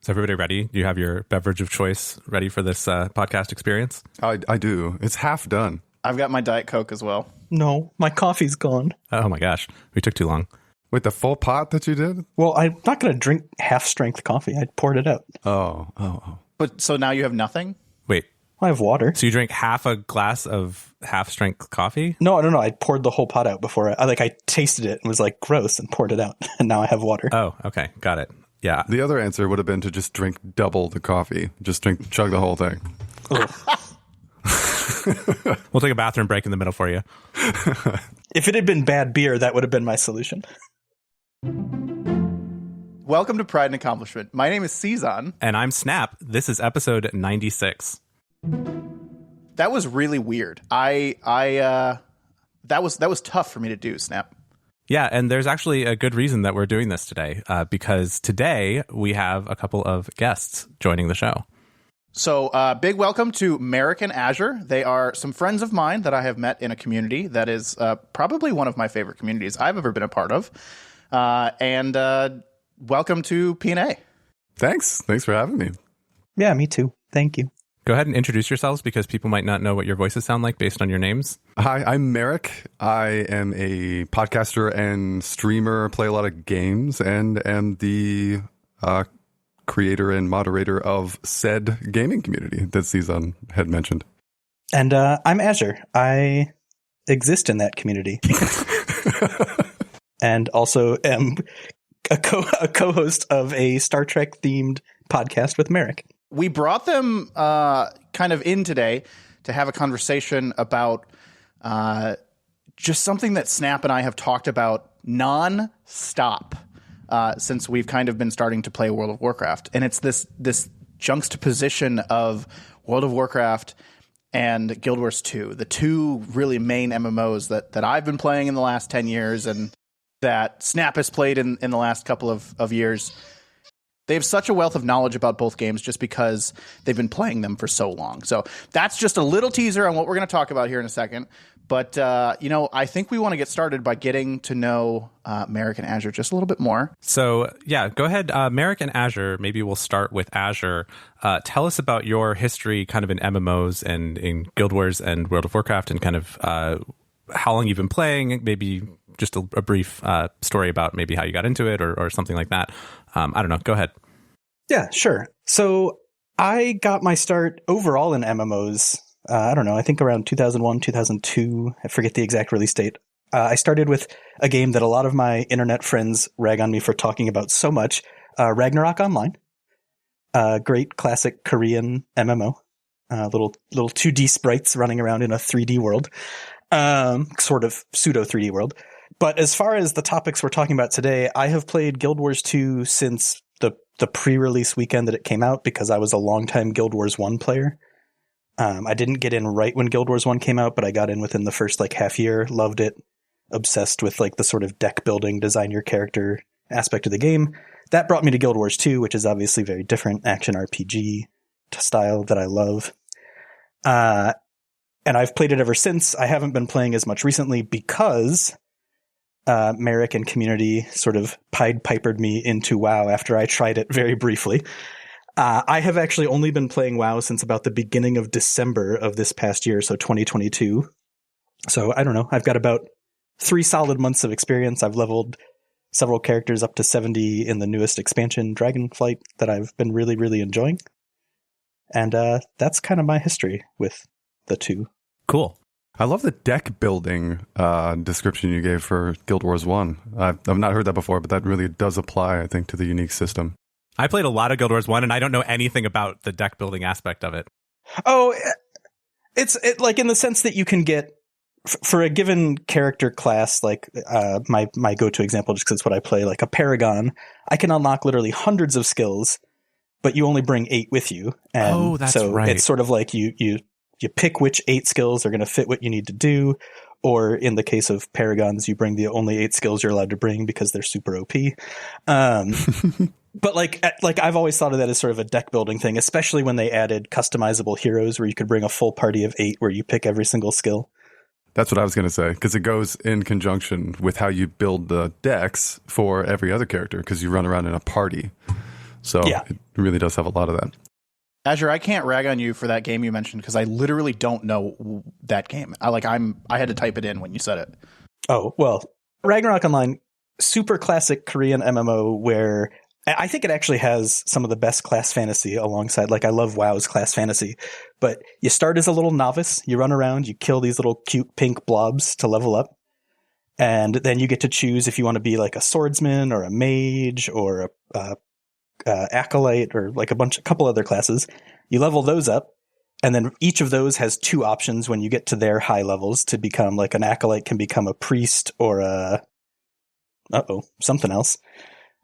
Is everybody ready? Do you have your beverage of choice ready for this podcast experience? I do. It's half done. I've got my Diet Coke as well. No, my coffee's gone. Oh my gosh, we took too long. Wait, the full pot that you did? Well, I'm not going to drink half-strength coffee. I poured it out. Oh. But so now you have nothing? Wait, I have water. so you drank half a glass of half-strength coffee? No. I poured the whole pot out before. I tasted it and was like, gross, and poured it out. And now I have water. Oh, okay, got it. Yeah. The other answer would have been to just drink double the coffee. Just chug the whole thing. We'll take a bathroom break in the middle for you. If it had been bad beer, that would have been my solution. Welcome to Pride and Accomplishment. My name is Cezanne. And I'm Snap. This is episode 96. That was really weird. That was tough for me to do, Snap. Yeah, and there's actually a good reason that we're doing this today, because today we have a couple of guests joining the show. So big welcome to Maeric and Azure. They are some friends of mine that I have met in a community that is probably one of my favorite communities I've ever been a part of. And welcome to P&A. Thanks for having me. Yeah, me too. Thank you. Go ahead and introduce yourselves because people might not know what your voices sound like based on your names. Hi, I'm Maeric. I am a podcaster and streamer, play a lot of games, and am the creator and moderator of said gaming community that Cezanne had mentioned. And I'm Azure. I exist in that community. And also am a co-host of a Star Trek-themed podcast with Maeric. We brought them kind of in today to have a conversation about just something that Snap and I have talked about non-stop since we've kind of been starting to play World of Warcraft. And it's this juxtaposition of World of Warcraft and Guild Wars 2, the two really main MMOs that I've been playing in the last 10 years and that Snap has played in the last couple of years. They have such a wealth of knowledge about both games just because they've been playing them for so long. So that's just a little teaser on what we're going to talk about here in a second. But, I think we want to get started by getting to know Maeric and Azure just a little bit more. So, yeah, go ahead. Maeric and Azure, maybe we'll start with Azure. Tell us about your history kind of in MMOs and in Guild Wars and World of Warcraft and kind of how long you've been playing, maybe just a brief story about maybe how you got into it or something like that. I don't know. Go ahead. Yeah, sure. So I got my start overall in MMOs. I don't know. I think around 2001, 2002. I forget the exact release date. I started with a game that a lot of my internet friends rag on me for talking about so much. Ragnarok Online. Great classic Korean MMO. Little 2D sprites running around in a 3D world. Sort of pseudo 3D world. But as far as the topics we're talking about today, I have played Guild Wars 2 since the pre-release weekend that it came out because I was a longtime Guild Wars 1 player. I didn't get in right when Guild Wars 1 came out, but I got in within the first half year, loved it, obsessed with the sort of deck building, design your character aspect of the game. That brought me to Guild Wars 2, which is obviously very different action RPG style that I love. And I've played it ever since. I haven't been playing as much recently because Maeric and community sort of Pied Pipered me into WoW after I tried it very briefly. I have actually only been playing WoW since about the beginning of December of this past year, so 2022. So I don't know. I've got about 3 solid months of experience. I've leveled several characters up to 70 in the newest expansion, Dragonflight, that I've been really, really enjoying. And that's kind of my history with the two. Cool. I love the deck building description you gave for Guild Wars 1. I've not heard that before, but that really does apply, I think, to the unique system. I played a lot of Guild Wars 1, and I don't know anything about the deck building aspect of it. Oh, it's in the sense that you can get, for a given character class, my go-to example, just because it's what I play, like a Paragon, I can unlock literally hundreds of skills, but you only bring 8 with you. And that's so right. It's sort of like you pick which 8 skills are going to fit what you need to do, or in the case of Paragons, you bring the only 8 skills you're allowed to bring because they're super OP. But I've always thought of that as sort of a deck building thing, especially when they added customizable heroes where you could bring a full party of 8 where you pick every single skill. That's what I was going to say, because it goes in conjunction with how you build the decks for every other character, because you run around in a party. So Yeah. it really does have a lot of that. Azure, I can't rag on you for that game you mentioned because I literally don't know that game. I had to type it in when you said it. Oh, well, Ragnarok Online, super classic Korean MMO where I think it actually has some of the best class fantasy alongside, like I love WoW's class fantasy, but you start as a little novice, you run around, you kill these little cute pink blobs to level up, and then you get to choose if you want to be like a swordsman or a mage or a acolyte or like a couple other classes. You level those up, and then each of those has two options when you get to their high levels to become like an acolyte can become a priest or something else.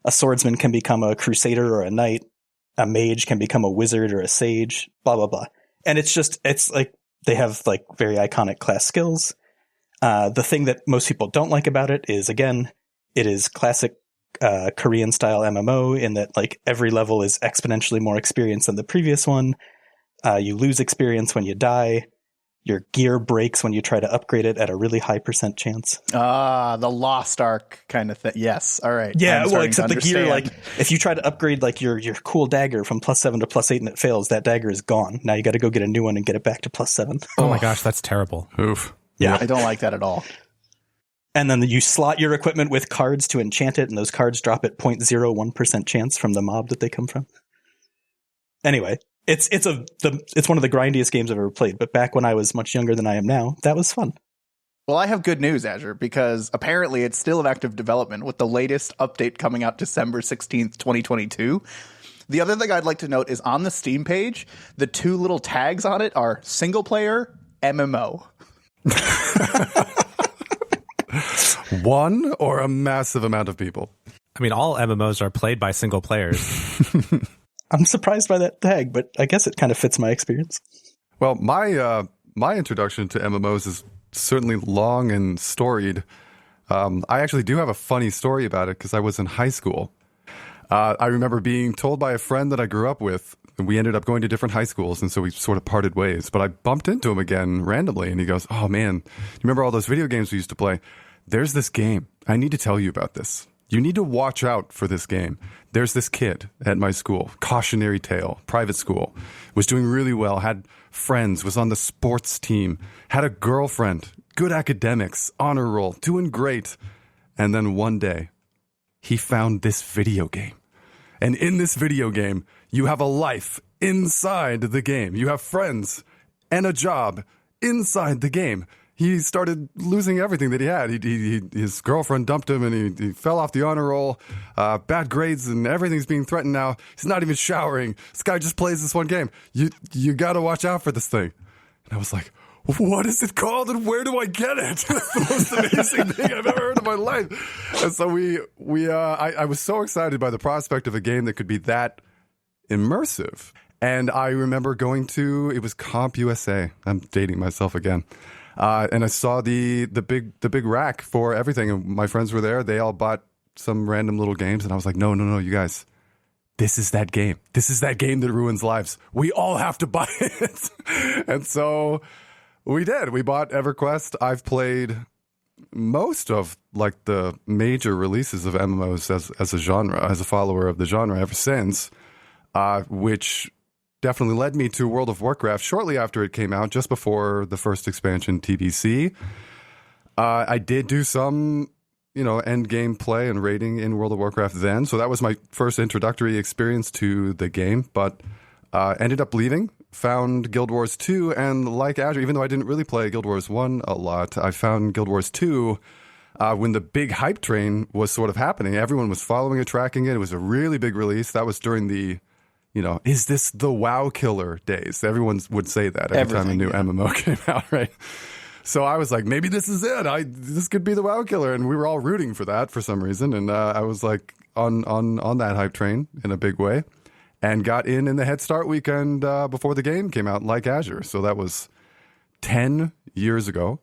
A swordsman can become a crusader or a knight. A mage can become a wizard or a sage, blah, blah, blah. And it's like they have like very iconic class skills. The thing that most people don't like about it is, again, it is classic Korean style MMO in that like every level is exponentially more experience than the previous one. You lose experience when you die. Your gear breaks when you try to upgrade it at a really high % chance. The Lost Ark kind of thing. Yes. All right. Yeah, well, except the gear, like if you try to upgrade like your cool dagger from +7 to +8 and it fails, that dagger is gone. Now you got to go get a new one and get it back to +7. Oh my gosh, that's terrible. Oof. Yeah. I don't like that at all. And then you slot your equipment with cards to enchant it, and those cards drop at 0.01% chance from the mob that they come from. Anyway, it's one of the grindiest games I've ever played, but back when I was much younger than I am now, that was fun. Well, I have good news, Azure, because apparently it's still in active development with the latest update coming out December 16th, 2022. The other thing I'd like to note is on the Steam page, the two little tags on it are single player, MMO. One or a massive amount of people? I mean, all MMOs are played by single players. I'm surprised by that tag, but I guess it kind of fits my experience. Well, my introduction to MMOs is certainly long and storied. I actually do have a funny story about it because I was in high school. I remember being told by a friend that I grew up with, and we ended up going to different high schools, and so we sort of parted ways. But I bumped into him again randomly, and he goes, "Oh man, you remember all those video games we used to play? There's this game. I need to tell you about this. You need to watch out for this game. There's this kid at my school, cautionary tale, private school, was doing really well, had friends, was on the sports team, had a girlfriend, good academics, honor roll, doing great. And then one day, he found this video game. And in this video game, you have a life inside the game. You have friends and a job inside the game. He started losing everything that he had. His girlfriend dumped him, and he fell off the honor roll. Bad grades, and everything's being threatened now. He's not even showering. This guy just plays this one game. You got to watch out for this thing. And I was like, what is it called, and where do I get it? That's the most amazing thing I've ever heard in my life. And so I was so excited by the prospect of a game that could be that immersive. And I remember going to, it was Comp USA. I'm dating myself again. And I saw the big rack for everything, and my friends were there. They all bought some random little games, and I was like, no, you guys, this is that game. This is that game that ruins lives. We all have to buy it. And so we did. We bought EverQuest. I've played most of like the major releases of MMOs as a genre, as a follower of the genre ever since, which definitely led me to World of Warcraft shortly after it came out, just before the first expansion, TBC. I did do some, end game play and raiding in World of Warcraft then, so that was my first introductory experience to the game, but ended up leaving, found Guild Wars 2, and like Azure, even though I didn't really play Guild Wars 1 a lot, I found Guild Wars 2 when the big hype train was sort of happening. Everyone was following it, tracking it. It was a really big release. That was during the is this the WoW killer days? Everyone would say that every time a new MMO came out, right? So I was like, maybe this is it. This could be the WoW killer, and we were all rooting for that for some reason. And I was like on that hype train in a big way, and got in the Head Start weekend before the game came out, like Azure. So that was 10 years ago.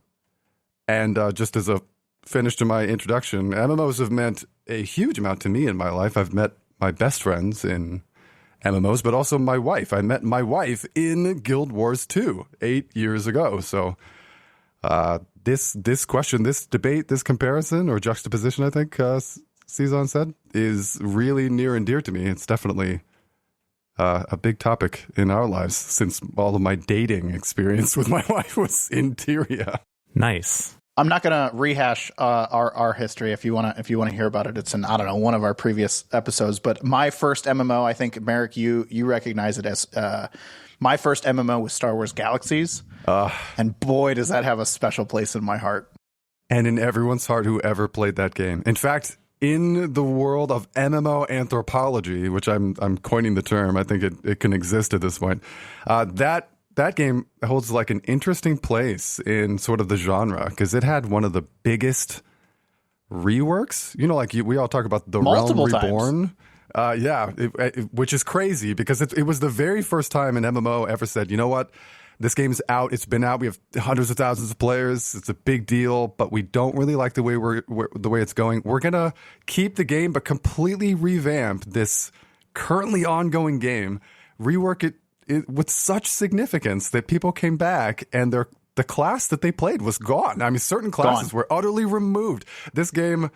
And just as a finish to my introduction, MMOs have meant a huge amount to me in my life. I've met my best friends in MMOs, but also my wife. I met my wife in Guild Wars 2 8 years ago. So this question, this debate, this comparison or juxtaposition, I think Cezanne said, is really near and dear to me. It's definitely a big topic in our lives since all of my dating experience with my wife was in Tyria. Nice. I'm not going to rehash our history. If you want to hear about it, it's in, I don't know, one of our previous episodes. But my first MMO, I think, Maeric, you recognize it as my first MMO was Star Wars Galaxies, and boy, does that have a special place in my heart. And in everyone's heart who ever played that game. In fact, in the world of MMO anthropology, which I'm coining the term, I think it can exist at this point. That game holds like an interesting place in sort of the genre because it had one of the biggest reworks. You know, like we all talk about the Multiple Realm Reborn. Which is crazy because it was the very first time an MMO ever said, you know what, this game's out. It's been out. We have hundreds of thousands of players. It's a big deal, but we don't really like the way it's going. We're gonna keep the game, but completely revamp this currently ongoing game, rework it with such significance that people came back and the class that they played was gone. I mean, certain classes were utterly removed. This game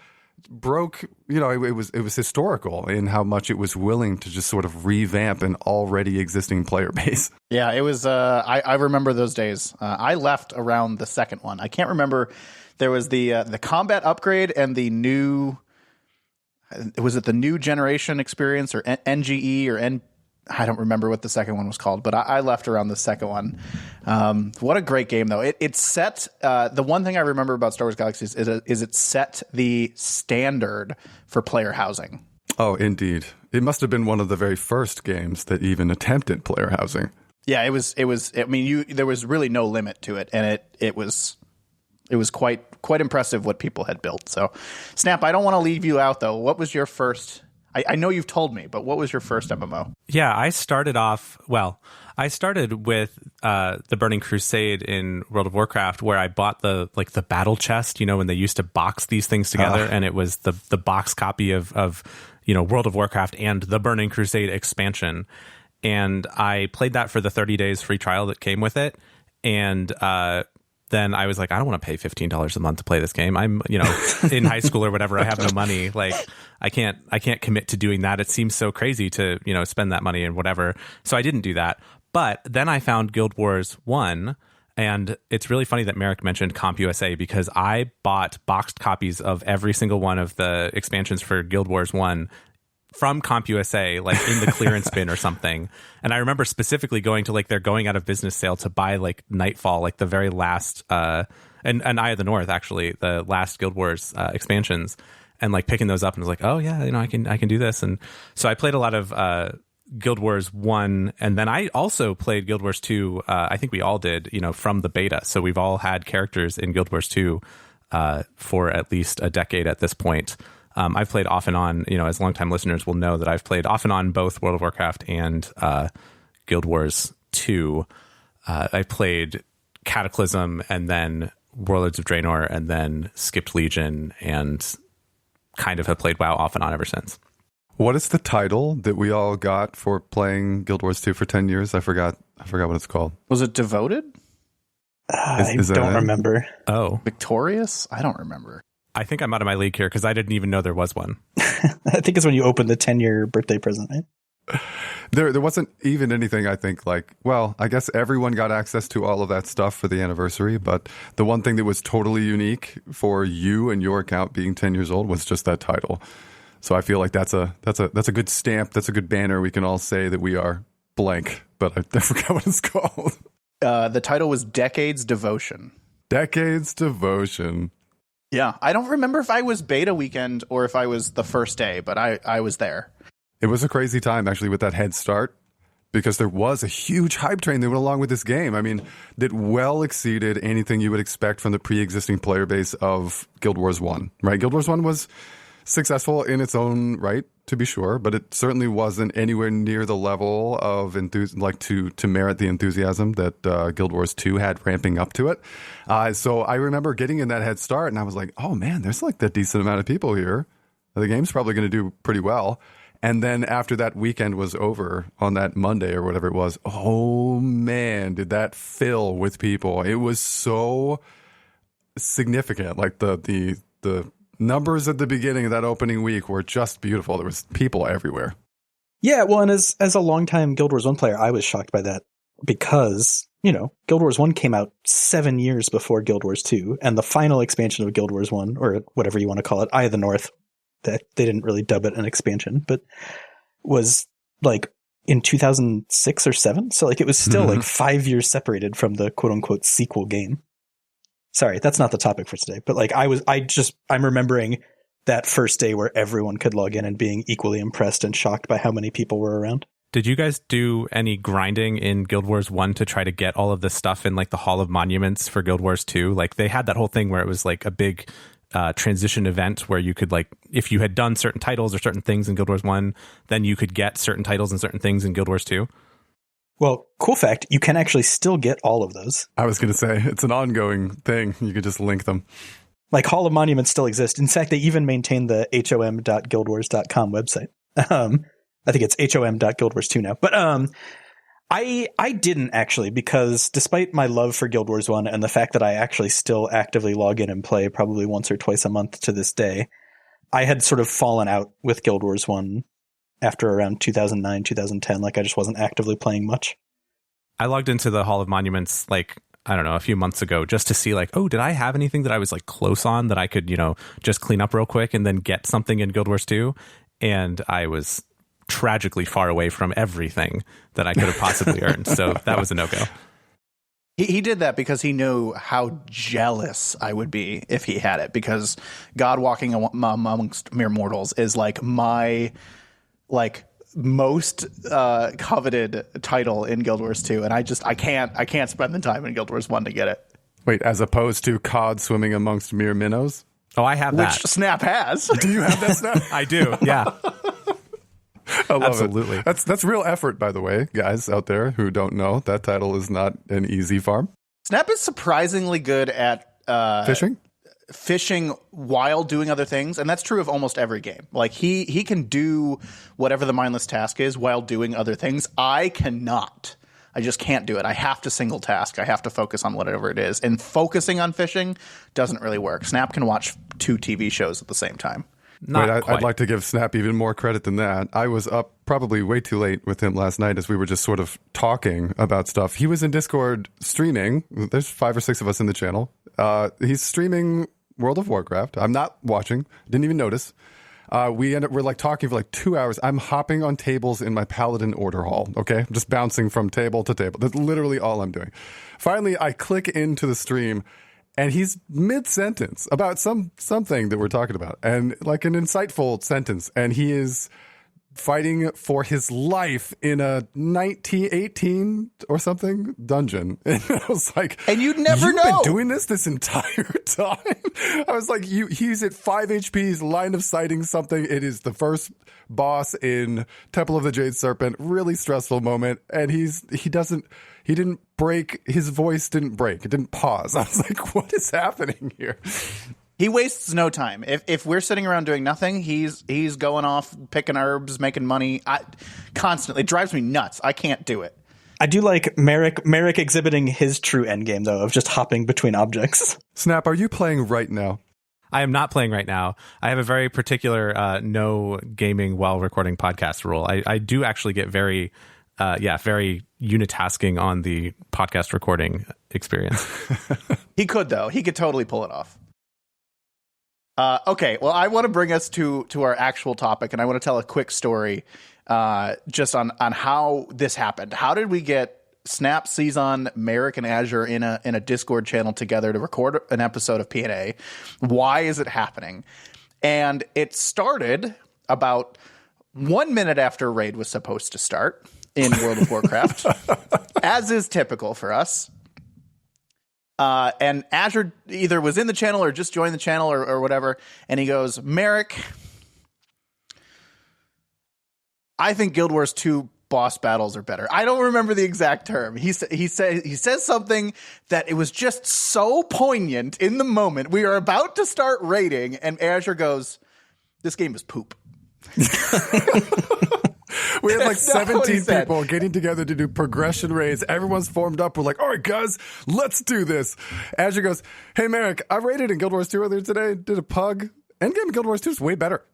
broke, you know, it was historical in how much it was willing to just sort of revamp an already existing player base. Yeah, it was. I remember those days. I left around the second one. I can't remember. There was the combat upgrade and the new. Was it the new generation experience or NGE or N? I don't remember what the second one was called, but I left around the second one. What a great game, though. It set the one thing I remember about Star Wars Galaxies is it set the standard for player housing. Oh, indeed. It must have been one of the very first games that even attempted player housing. Yeah, it was. I mean, there was really no limit to it, and it was quite impressive what people had built. So, Snap, I don't want to leave you out though. What was your first? I know you've told me, but what was your first MMO? Yeah, I started with the Burning Crusade in World of Warcraft, where I bought the battle chest, you know, when they used to box these things together, and it was the box copy of you know, World of Warcraft and the Burning Crusade expansion. And I played that for the 30 days free trial that came with it. And then I was like, I don't want to pay $15 a month to play this game. I'm, you know, in high school or whatever. I have no money. Like, I can't commit to doing that. It seems so crazy to, you know, spend that money and whatever. So I didn't do that. But then I found Guild Wars 1. And it's really funny that Maeric mentioned CompUSA because I bought boxed copies of every single one of the expansions for Guild Wars 1 from CompUSA, like in the clearance bin or something. And I remember specifically going to like their going out of business sale to buy like Nightfall, like the very last, and Eye of the North, actually, the last Guild Wars expansions, and like picking those up and was like, oh yeah, you know, I can do this. And so I played a lot of Guild Wars 1, and then I also played Guild Wars 2. I think we all did, you know, from the beta. So we've all had characters in Guild Wars 2 for at least a decade at this point. I've played off and on, you know, as longtime listeners will know that I've played off and on both World of Warcraft and Guild Wars 2. I played Cataclysm and then Warlords of Draenor and then skipped Legion and kind of have played WoW off and on ever since. What is the title that we all got for playing Guild Wars 2 for 10 years? I forgot what it's called. Was it Devoted? I don't remember. Oh. Victorious? I don't remember. I think I'm out of my league here because I didn't even know there was one. I think it's when you open the 10-year birthday present, right? There wasn't even anything, I think, like, well, I guess everyone got access to all of that stuff for the anniversary, but the one thing that was totally unique for you and your account being 10 years old was just that title. So I feel like that's a good stamp, that's a good banner. We can all say that we are blank, but I forgot what it's called. The title was Decades Devotion. Decades Devotion. Yeah, I don't remember if I was beta weekend or if I was the first day, but I was there. It was a crazy time, actually, with that head start, because there was a huge hype train that went along with this game. I mean, that well exceeded anything you would expect from the pre-existing player base of Guild Wars 1, right? Guild Wars 1 was successful in its own right, to be sure, but it certainly wasn't anywhere near the level of to merit the enthusiasm that Guild Wars 2 had ramping up to it. So I remember getting in that head start, and I was like, oh man, there's like a decent amount of people here. The game's probably going to do pretty well. And then after that weekend was over on that Monday or whatever it was, oh man, did that fill with people. It was so significant. Like the numbers at the beginning of that opening week were just beautiful. There was people everywhere. Yeah, well, and as a longtime Guild Wars 1 player, I was shocked by that because, Guild Wars 1 came out 7 years before Guild Wars 2, and the final expansion of Guild Wars 1, or whatever you want to call it, Eye of the North, that they didn't really dub it an expansion, but was like in 2006 or 7. So like it was still like 5 years separated from the quote unquote sequel game. Sorry, that's not the topic for today, but like I'm remembering that first day where everyone could log in and being equally impressed and shocked by how many people were around. Did you guys do any grinding in Guild Wars 1 to try to get all of this stuff in like the Hall of Monuments for Guild Wars 2? Like they had that whole thing where it was like a big transition event where you could like, if you had done certain titles or certain things in Guild Wars 1, then you could get certain titles and certain things in Guild Wars 2. Well, cool fact, you can actually still get all of those. I was going to say, it's an ongoing thing. You could just link them. Like Hall of Monuments still exist. In fact, they even maintain the hom.guildwars.com website. I think it's hom.guildwars2 now. But I didn't actually, because despite my love for Guild Wars 1 and the fact that I actually still actively log in and play probably once or twice a month to this day, I had sort of fallen out with Guild Wars 1 after around 2009, 2010. Like I just wasn't actively playing much. I logged into the Hall of Monuments like, I don't know, a few months ago just to see like, oh, did I have anything that I was like close on that I could, just clean up real quick and then get something in Guild Wars 2? And I was tragically far away from everything that I could have possibly earned. So that was a no-go. He did that because he knew how jealous I would be if he had it, because God walking amongst mere mortals is like my most coveted title in Guild Wars 2, and I can't spend the time in Guild Wars 1 to get it. Wait, as opposed to cod swimming amongst mere minnows? Oh, I have that. Which Snap has. Do you have that, Snap? I do, yeah. I love Absolutely. it. That's real effort, by the way, guys out there who don't know. That title is not an easy farm. Snap is surprisingly good at fishing while doing other things, and that's true of almost every game. Like he can do whatever the mindless task is while doing other things. I cannot. I just can't do it. I have to single task. I have to focus on whatever it is, and focusing on fishing doesn't really work. Snap can watch 2 TV shows at the same time. I'd like to give Snap even more credit than that. I was up probably way too late with him last night as we were just sort of talking about stuff. He was in Discord streaming. There's 5 or 6 of us in the channel. He's streaming World of Warcraft. I'm not watching. Didn't even notice. We're like talking for like 2 hours. I'm hopping on tables in my Paladin order hall. Okay. I'm just bouncing from table to table. That's literally all I'm doing. Finally, I click into the stream, and he's mid-sentence about something that we're talking about, and like an insightful sentence, and he is fighting for his life in a 1918 or something dungeon. And I was like, and you'd never know. You've been doing this entire time? I was like, he's at 5 HP's line of sighting something. It is the first boss in Temple of the Jade Serpent. Really stressful moment. And he didn't break. His voice didn't break. It didn't pause. I was like, what is happening here? He wastes no time. If we're sitting around doing nothing, he's going off picking herbs, making money. Constantly. It drives me nuts. I can't do it. I do like Maeric exhibiting his true endgame, though, of just hopping between objects. Snap, are you playing right now? I am not playing right now. I have a very particular no gaming while recording podcast rule. I do actually get very unitasking on the podcast recording experience. He could, though. He could totally pull it off. Okay, well, I want to bring us to our actual topic, and I want to tell a quick story just on how this happened. How did we get Snap, Season, Maeric, and Azure in a Discord channel together to record an episode of P&A? Why is it happening? And it started about 1 minute after Raid was supposed to start in World of Warcraft, as is typical for us. And Azure either was in the channel or just joined the channel or whatever. And he goes, Maeric, I think Guild Wars 2 boss battles are better. I don't remember the exact term. He says something that it was just so poignant in the moment. We are about to start raiding, and Azure goes, this game is poop. We had like 17 people getting together to do progression raids. Everyone's formed up. We're like, all right, guys, let's do this. Azure goes, hey, Maeric, I raided in Guild Wars 2 earlier today. Did a pug. Endgame in Guild Wars 2 is way better.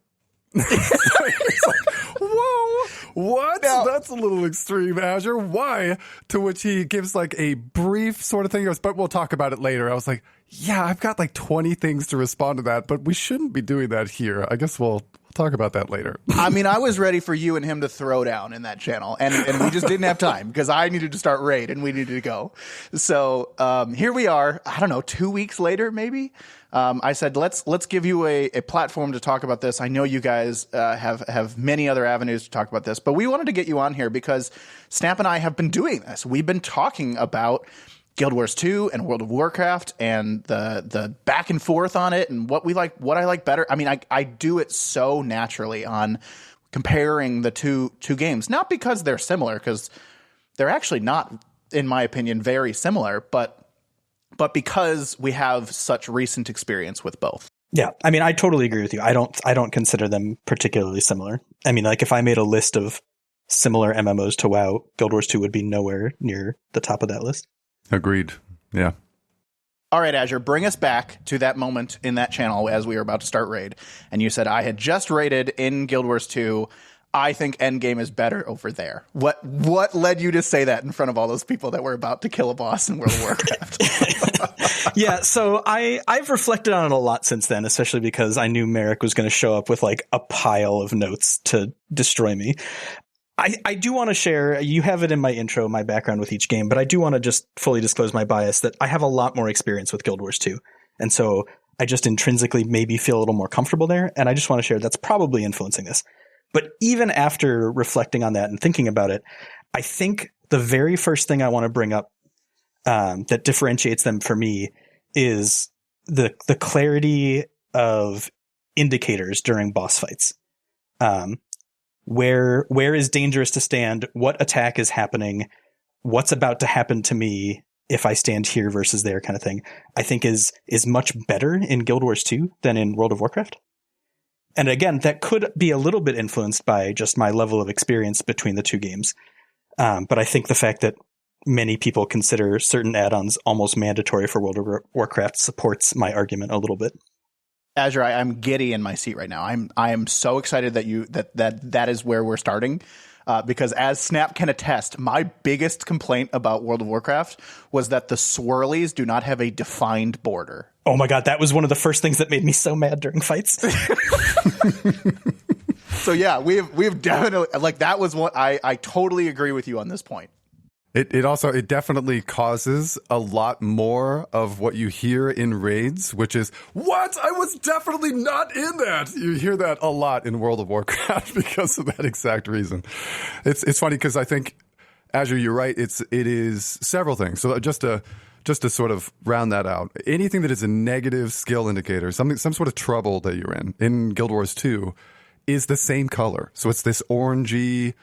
It's like, whoa, what? Now- That's a little extreme, Azure. Why? To which he gives like a brief sort of thing. He goes, but we'll talk about it later. I was like, yeah, I've got like 20 things to respond to that, but we shouldn't be doing that here. I guess we'll talk about that later. I mean, I was ready for you and him to throw down in that channel, and we just didn't have time because I needed to start raid and we needed to go. So here we are. I don't know, 2 weeks later, maybe. I said let's give you a platform to talk about this. I know you guys have many other avenues to talk about this, but we wanted to get you on here because Snap and I have been doing this. We've been talking about Guild Wars 2 and World of Warcraft and the back and forth on it and what we like, what I like better. I mean, I do it so naturally on comparing the two games, not because they're similar, because they're actually not, in my opinion, very similar, but because we have such recent experience with both. Yeah, I mean, I totally agree with you. I don't consider them particularly similar. I mean, like if I made a list of similar MMOs to WoW, Guild Wars 2 would be nowhere near the top of that list. Agreed. Yeah. All right, Azure, bring us back to that moment in that channel as we were about to start raid. And you said, I had just raided in Guild Wars 2. I think Endgame is better over there. What led you to say that in front of all those people that were about to kill a boss in World of Warcraft? Yeah, so I've reflected on it a lot since then, especially because I knew Maeric was going to show up with like a pile of notes to destroy me. I do want to share, you have it in my intro, my background with each game, but I do want to just fully disclose my bias that I have a lot more experience with Guild Wars 2. And so I just intrinsically maybe feel a little more comfortable there. And I just want to share that's probably influencing this. But even after reflecting on that and thinking about it, I think the very first thing I want to bring up that differentiates them for me is the clarity of indicators during boss fights. Where is dangerous to stand? What attack is happening? What's about to happen to me if I stand here versus there, kind of thing, I think is much better in Guild Wars 2 than in World of Warcraft. And again, that could be a little bit influenced by just my level of experience between the two games. But I think the fact that many people consider certain add-ons almost mandatory for World of Warcraft supports my argument a little bit. Azure, I'm giddy in my seat right now. I am so excited that is where we're starting. Because as Snap can attest, my biggest complaint about World of Warcraft was that the swirlies do not have a defined border. Oh my God, that was one of the first things that made me so mad during fights. So yeah, we've definitely, like, that was what I totally agree with you on this point. It definitely causes a lot more of what you hear in raids, which is, what? I was definitely not in that. You hear that a lot in World of Warcraft because of that exact reason. It's funny because I think, Azure, you're right. It is several things. So just to sort of round that out, anything that is a negative skill indicator, some sort of trouble that you're in Guild Wars 2 is the same color. So it's this orangey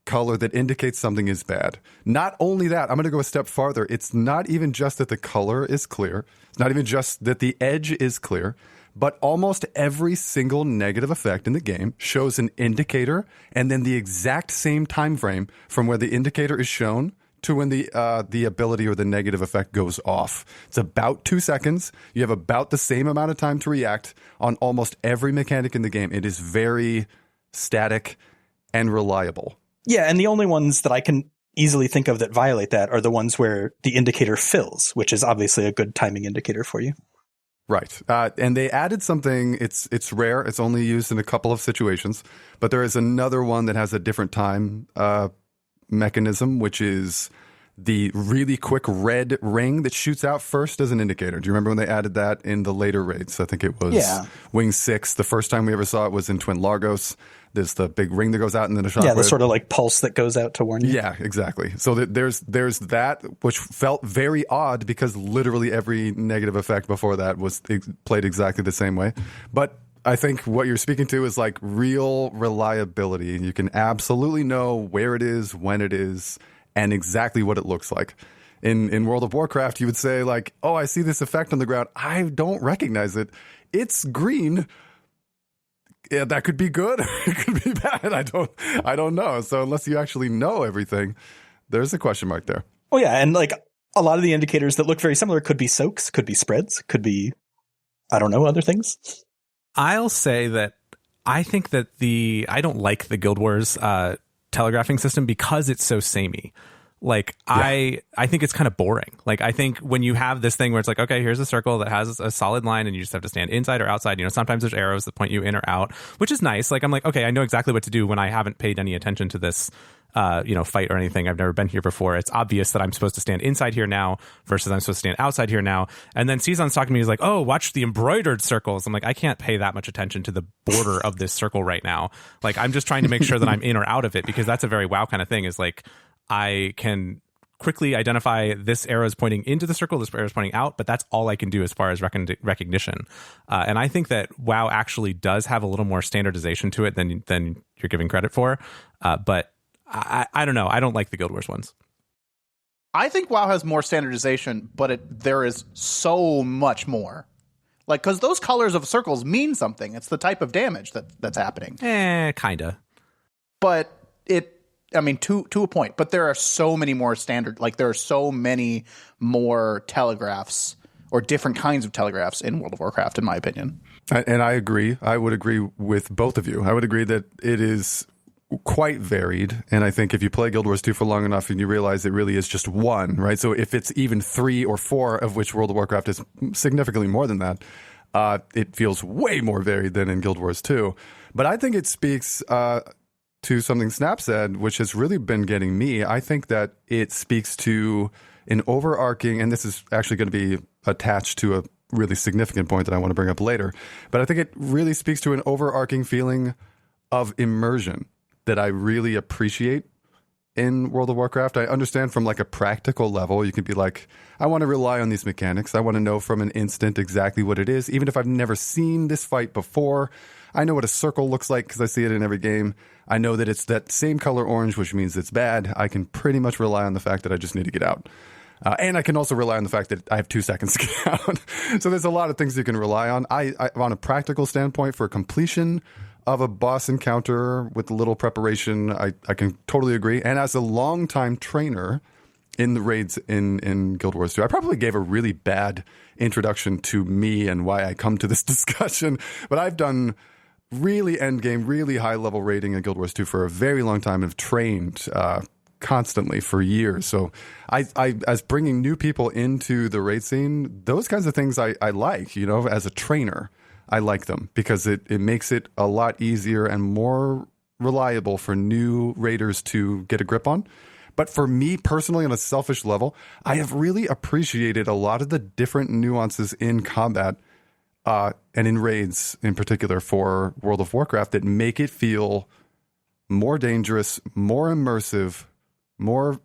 color that indicates something is bad. Not only that, I'm going to go a step farther. It's not even just that the color is clear. It's not even just that the edge is clear, but almost every single negative effect in the game shows an indicator and then the exact same time frame from where the indicator is shown to when the ability or the negative effect goes off. It's about 2 seconds. You have about the same amount of time to react on almost every mechanic in the game. It is very static and reliable. Yeah, and the only ones that I can easily think of that violate that are the ones where the indicator fills, which is obviously a good timing indicator for you. Right. And they added something, it's rare, it's only used in a couple of situations, but there is another one that has a different time mechanism, which is the really quick red ring that shoots out first as an indicator. Do you remember when they added that in the later raids? I think it was Wing 6. The first time we ever saw it was in Twin Largos. There's the big ring that goes out and then a shockwave. Yeah, the sort of like pulse that goes out to warn you. Yeah, exactly. So there's that, which felt very odd because literally every negative effect before that was played exactly the same way. But I think what you're speaking to is like real reliability. You can absolutely know where it is, when it is, and exactly what it looks like. In World of Warcraft, you would say like, oh, I see this effect on the ground. I don't recognize it. It's green. Yeah, that could be good. It could be bad. I don't know. So unless you actually know everything, there's a question mark there. Oh yeah, and like a lot of the indicators that look very similar could be soaks, could be spreads, could be, I don't know, other things. I'll say that I think that I don't like the Guild Wars telegraphing system because it's so samey. Like, I think it's kind of boring. Like, I think when you have this thing where it's like, okay, here's a circle that has a solid line and you just have to stand inside or outside. You know, sometimes there's arrows that point you in or out, which is nice. Like, I'm like, okay, I know exactly what to do when I haven't paid any attention to this, fight or anything. I've never been here before. It's obvious that I'm supposed to stand inside here now versus I'm supposed to stand outside here now. And then Season's talking to me. He's like, oh, watch the embroidered circles. I'm like, I can't pay that much attention to the border of this circle right now. Like, I'm just trying to make sure that I'm in or out of it, because that's a very WoW kind of thing, is like, I can quickly identify this arrow is pointing into the circle, this arrow is pointing out, but that's all I can do as far as recognition. And I think that WoW actually does have a little more standardization to it than you're giving credit for. But I don't know. I don't like the Guild Wars ones. I think WoW has more standardization, but there is so much more. Like, because those colors of circles mean something. It's the type of damage that's happening. Kinda. But to a point, but there are so many more there are so many more telegraphs or different kinds of telegraphs in World of Warcraft, in my opinion. And I agree. I would agree with both of you. I would agree that it is quite varied. And I think if you play Guild Wars 2 for long enough and you realize it really is just one, right? So if it's even 3 or 4, of which World of Warcraft is significantly more than that, it feels way more varied than in Guild Wars 2. But I think it speaks to something Snap said, which has really been getting me. I think that it speaks to an overarching, and this is actually going to be attached to a really significant point that I want to bring up later, but I think it really speaks to an overarching feeling of immersion that I really appreciate in World of Warcraft. I understand from like a practical level, you can be like, I want to rely on these mechanics. I want to know from an instant exactly what it is. Even if I've never seen this fight before, I know what a circle looks like because I see it in every game. I know that it's that same color orange, which means it's bad. I can pretty much rely on the fact that I just need to get out. And I can also rely on the fact that I have 2 seconds to get out. So there's a lot of things you can rely on. I on a practical standpoint, for completion of a boss encounter with a little preparation, I can totally agree. And as a longtime trainer in the raids in Guild Wars 2, I probably gave a really bad introduction to me and why I come to this discussion. But I've done really end game, really high level raiding in Guild Wars 2 for a very long time, and have trained constantly for years. So I as bringing new people into the raid scene, those kinds of things I like, as a trainer. I like them because it makes it a lot easier and more reliable for new raiders to get a grip on. But for me personally, on a selfish level, I have really appreciated a lot of the different nuances in combat and in raids in particular for World of Warcraft that make it feel more dangerous, more immersive, more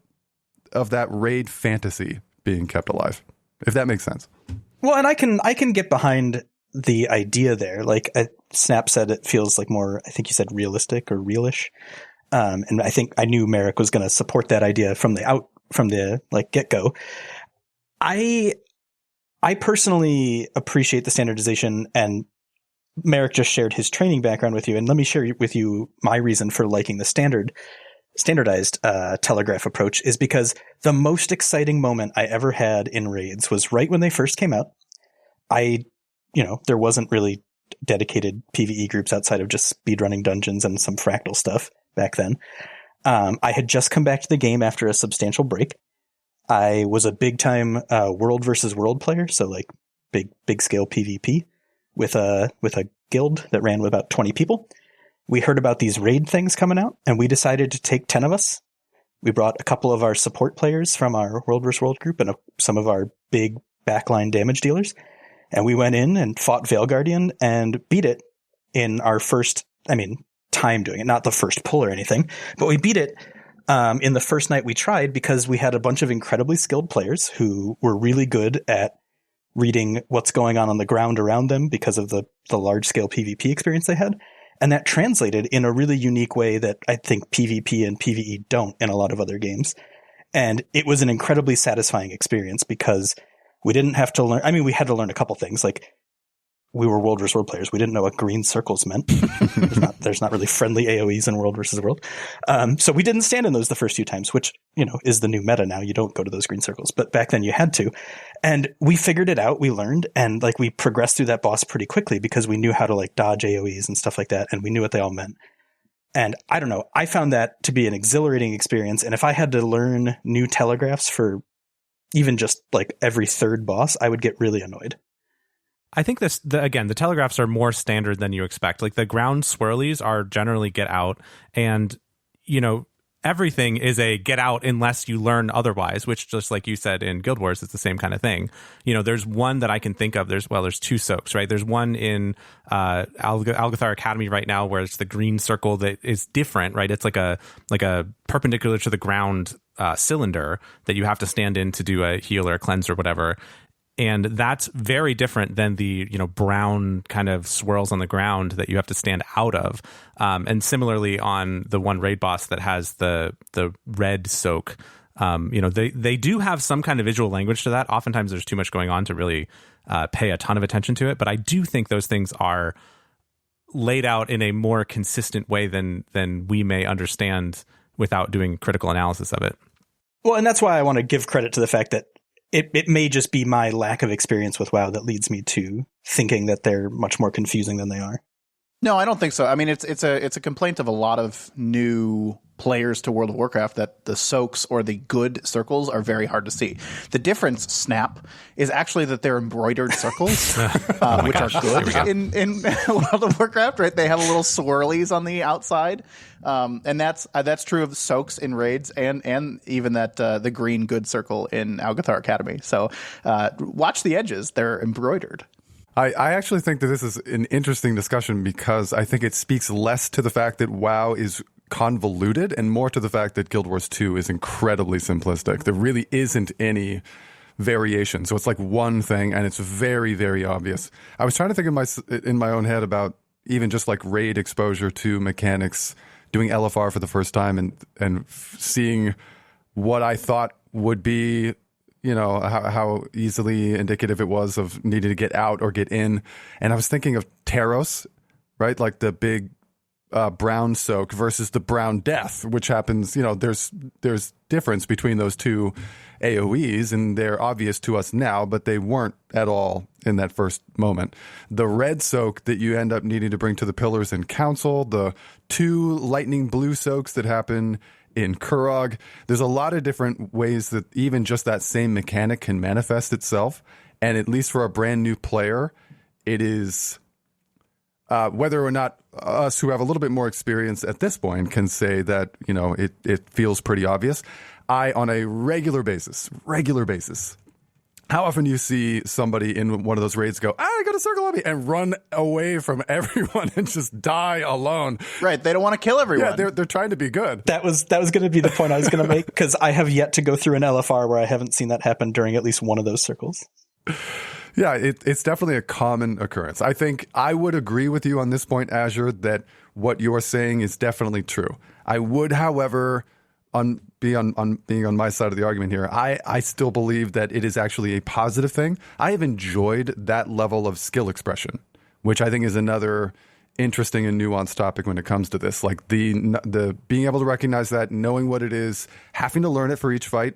of that raid fantasy being kept alive, if that makes sense. Well, and I can get behind the idea there. Like Snap said, it feels like more, I think you said realistic or realish. And I think I knew Maeric was going to support that idea from the get-go. I personally appreciate the standardization, and Maeric just shared his training background with you. And let me share with you my reason for liking the standardized telegraph approach is because the most exciting moment I ever had in raids was right when they first came out. There wasn't really dedicated PvE groups outside of just speedrunning dungeons and some fractal stuff back then. I had just come back to the game after a substantial break. I was a big time world versus world player, so like big scale PvP with a guild that ran with about 20 people. We heard about these raid things coming out, and we decided to take 10 of us. We brought a couple of our support players from our world versus world group and some of our big backline damage dealers. And we went in and fought Veil Guardian and beat it in our first, time doing it, not the first pull or anything, but we beat it in the first night we tried because we had a bunch of incredibly skilled players who were really good at reading what's going on the ground around them because of the large scale PvP experience they had. And that translated in a really unique way that I think PvP and PvE don't in a lot of other games. And it was an incredibly satisfying experience because we didn't have to learn. We had to learn a couple things. Like, we were World vs. World players. We didn't know what green circles meant. There's not really friendly AoEs in World vs. World. So we didn't stand in those the first few times, which, is the new meta now. You don't go to those green circles. But back then you had to. And we figured it out. We learned. And we progressed through that boss pretty quickly because we knew how to dodge AoEs and stuff like that. And we knew what they all meant. And I don't know, I found that to be an exhilarating experience. And if I had to learn new telegraphs for even just like every third boss, I would get really annoyed. I think again, the telegraphs are more standard than you expect. Like the ground swirlies are generally get out, and everything is a get out unless you learn otherwise, which, just like you said in Guild Wars, it's the same kind of thing. There's one that I can think of. There's two soaks, right? There's one in Algathar Academy right now where it's the green circle that is different, right? It's like a perpendicular to the ground cylinder that you have to stand in to do a heal or a cleanse or whatever. And that's very different than the brown kind of swirls on the ground that you have to stand out of. And similarly on the one raid boss that has the red soak, they do have some kind of visual language to that. Oftentimes there's too much going on to really pay a ton of attention to it. But I do think those things are laid out in a more consistent way than we may understand without doing critical analysis of it. Well, and that's why I want to give credit to the fact that it may just be my lack of experience with WoW that leads me to thinking that they're much more confusing than they are. No, I don't think so. I mean, it's a complaint of a lot of new players to World of Warcraft that the soaks or the good circles are very hard to see. The difference, Snap, is actually that they're embroidered circles, which are good in World of Warcraft, right? They have a little swirlies on the outside. And that's true of the soaks in raids and even that the green good circle in Algathar Academy. So watch the edges. They're embroidered. I actually think that this is an interesting discussion because I think it speaks less to the fact that WoW is convoluted and more to the fact that Guild Wars 2 is incredibly simplistic. There really isn't any variation. So it's like one thing and it's very, very obvious. I was trying to think in my own head about even just like raid exposure to mechanics, doing LFR for the first time and seeing what I thought would be, how easily indicative it was of needing to get out or get in. And I was thinking of Taros, right? Like the big brown soak versus the brown death, which happens, there's difference between those two AoEs, and they're obvious to us now, but they weren't at all in that first moment. The red soak that you end up needing to bring to the pillars in Council, the two lightning blue soaks that happen in Kurog, there's a lot of different ways that even just that same mechanic can manifest itself. And at least for a brand new player, it is whether or not us who have a little bit more experience at this point can say that, it feels pretty obvious. On a regular basis, how often do you see somebody in one of those raids go, I got a circle on me, and run away from everyone and just die alone? Right. They don't want to kill everyone. Yeah, they're trying to be good. That was going to be the point I was going to make, because I have yet to go through an LFR where I haven't seen that happen during at least one of those circles. Yeah, it's definitely a common occurrence. I think I would agree with you on this point, Azure, that what you're saying is definitely true. I would, however, being on my side of the argument here, I still believe that it is actually a positive thing. I have enjoyed that level of skill expression, which I think is another interesting and nuanced topic when it comes to this. Like the being able to recognize that, knowing what it is, having to learn it for each fight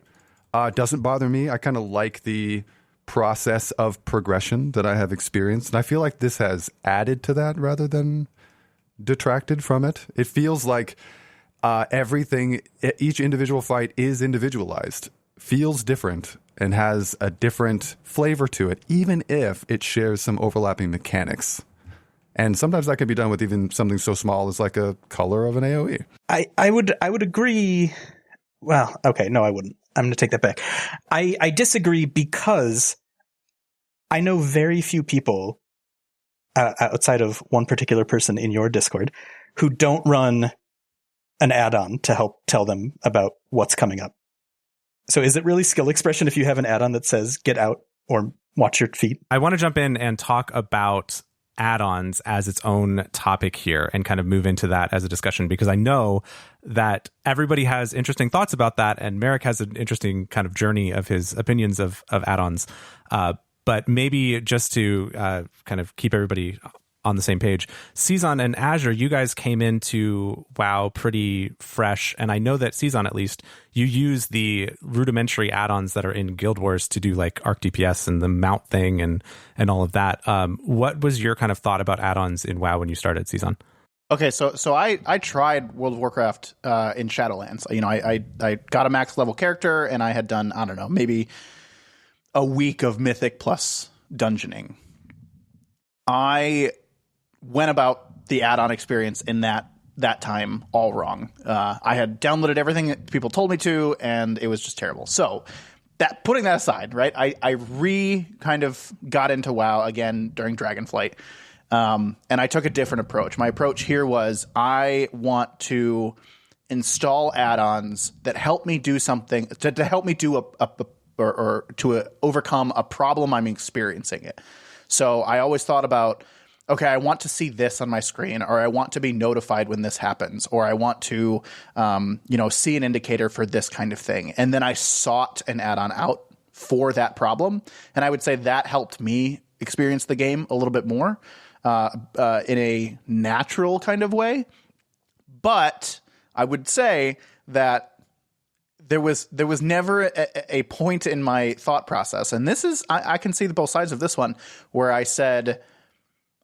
doesn't bother me. I kind of like the process of progression that I have experienced, and I feel like this has added to that rather than detracted from it. It feels like everything, each individual fight is individualized, feels different, and has a different flavor to it, even if it shares some overlapping mechanics. And sometimes that can be done with even something so small as like a color of an AoE. I would agree. Well, okay, no, I wouldn't. I'm going to take that back. I disagree because I know very few people outside of one particular person in your Discord who don't run an add-on to help tell them about what's coming up. So is it really skill expression if you have an add-on that says get out or watch your feet? I want to jump in and talk about add-ons as its own topic here and kind of move into that as a discussion, because I know that everybody has interesting thoughts about that, and Maeric has an interesting kind of journey of his opinions of add-ons. But maybe just to kind of keep everybody on the same page, Season and Azure, you guys came into WoW pretty fresh, and I know that Season, at least, you use the rudimentary add-ons that are in Guild Wars to do like Arc DPS and the mount thing and all of that. What was your kind of thought about add-ons in WoW when you started, Season? Okay, so I tried World of Warcraft in Shadowlands. You know, I got a max level character, and I had done, I don't know, maybe a week of Mythic plus dungeoning. I went about the add-on experience in that time all wrong. I had downloaded everything that people told me to, and it was just terrible. So putting that aside, right? I kind of got into WoW again during Dragonflight. And I took a different approach. My approach here was I want to install add-ons that help me do something to help me do or to overcome a problem I'm experiencing it. So I always thought about, okay, I want to see this on my screen, or I want to be notified when this happens, or I want to, see an indicator for this kind of thing. And then I sought an add-on out for that problem. And I would say that helped me experience the game a little bit more in a natural kind of way. But I would say that there was never a point in my thought process, and this is I can see both sides of this one, where I said,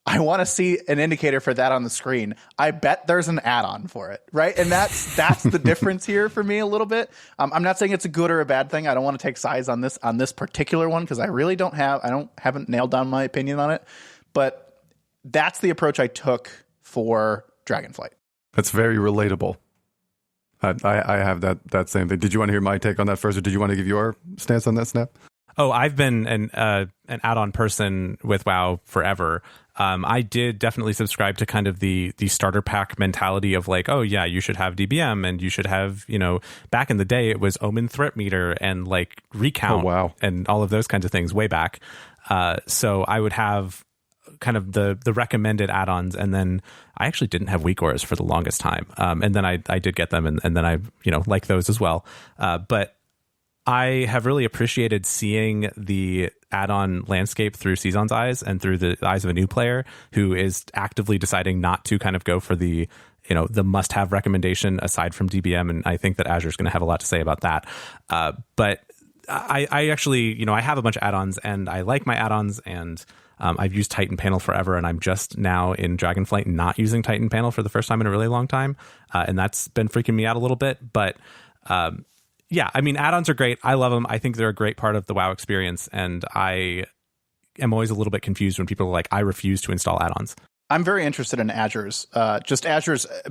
I want to see an indicator for that on the screen. I bet there's an add-on for it, right? And that's the difference here for me a little bit. I'm not saying it's a good or a bad thing. I don't want to take sides on this particular one, because I really haven't nailed down my opinion on it. But that's the approach I took for Dragonflight. That's very relatable. I have that same thing. Did you want to hear my take on that first, or did you want to give your stance on that, Snap? Oh, I've been an add-on person with WoW forever. I did definitely subscribe to kind of the starter pack mentality of like, oh yeah, you should have DBM, and you should have, back in the day it was Omen Threat Meter and like Recount, oh, wow, and all of those kinds of things way back. So I would have kind of the recommended add-ons, and then I actually didn't have weak auras for the longest time, and then I did get them, and then I like those as well, but I have really appreciated seeing the add-on landscape through Season's eyes and through the eyes of a new player who is actively deciding not to kind of go for the must-have recommendation aside from DBM, and I think that Azure is going to have a lot to say about that, but I actually I have a bunch of add-ons, and I like my add-ons, and I've used Titan Panel forever, and I'm just now in Dragonflight not using Titan Panel for the first time in a really long time, and that's been freaking me out a little bit. But yeah, I mean, add-ons are great. I love them. I think they're a great part of the WoW experience, and I am always a little bit confused when people are like, I refuse to install add-ons. I'm very interested in Azure's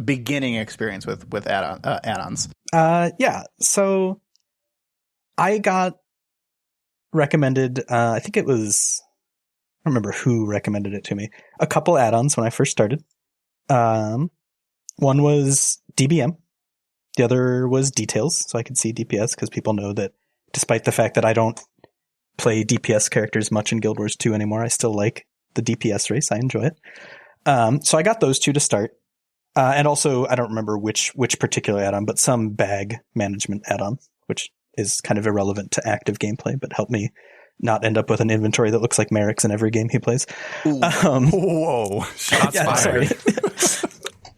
beginning experience with add-ons. Yeah, so I got recommended, I think it was, I don't remember who recommended it to me, a couple add-ons when I first started. One was DBM. The other was Details, so I could see DPS, because people know that despite the fact that I don't play DPS characters much in Guild Wars 2 anymore, I still like the DPS race. I enjoy it. So I got those two to start. And also, I don't remember which particular add-on, but some bag management add-on, which is kind of irrelevant to active gameplay, but helped me not end up with an inventory that looks like Maeric's in every game he plays. Whoa, shots fired. Sorry.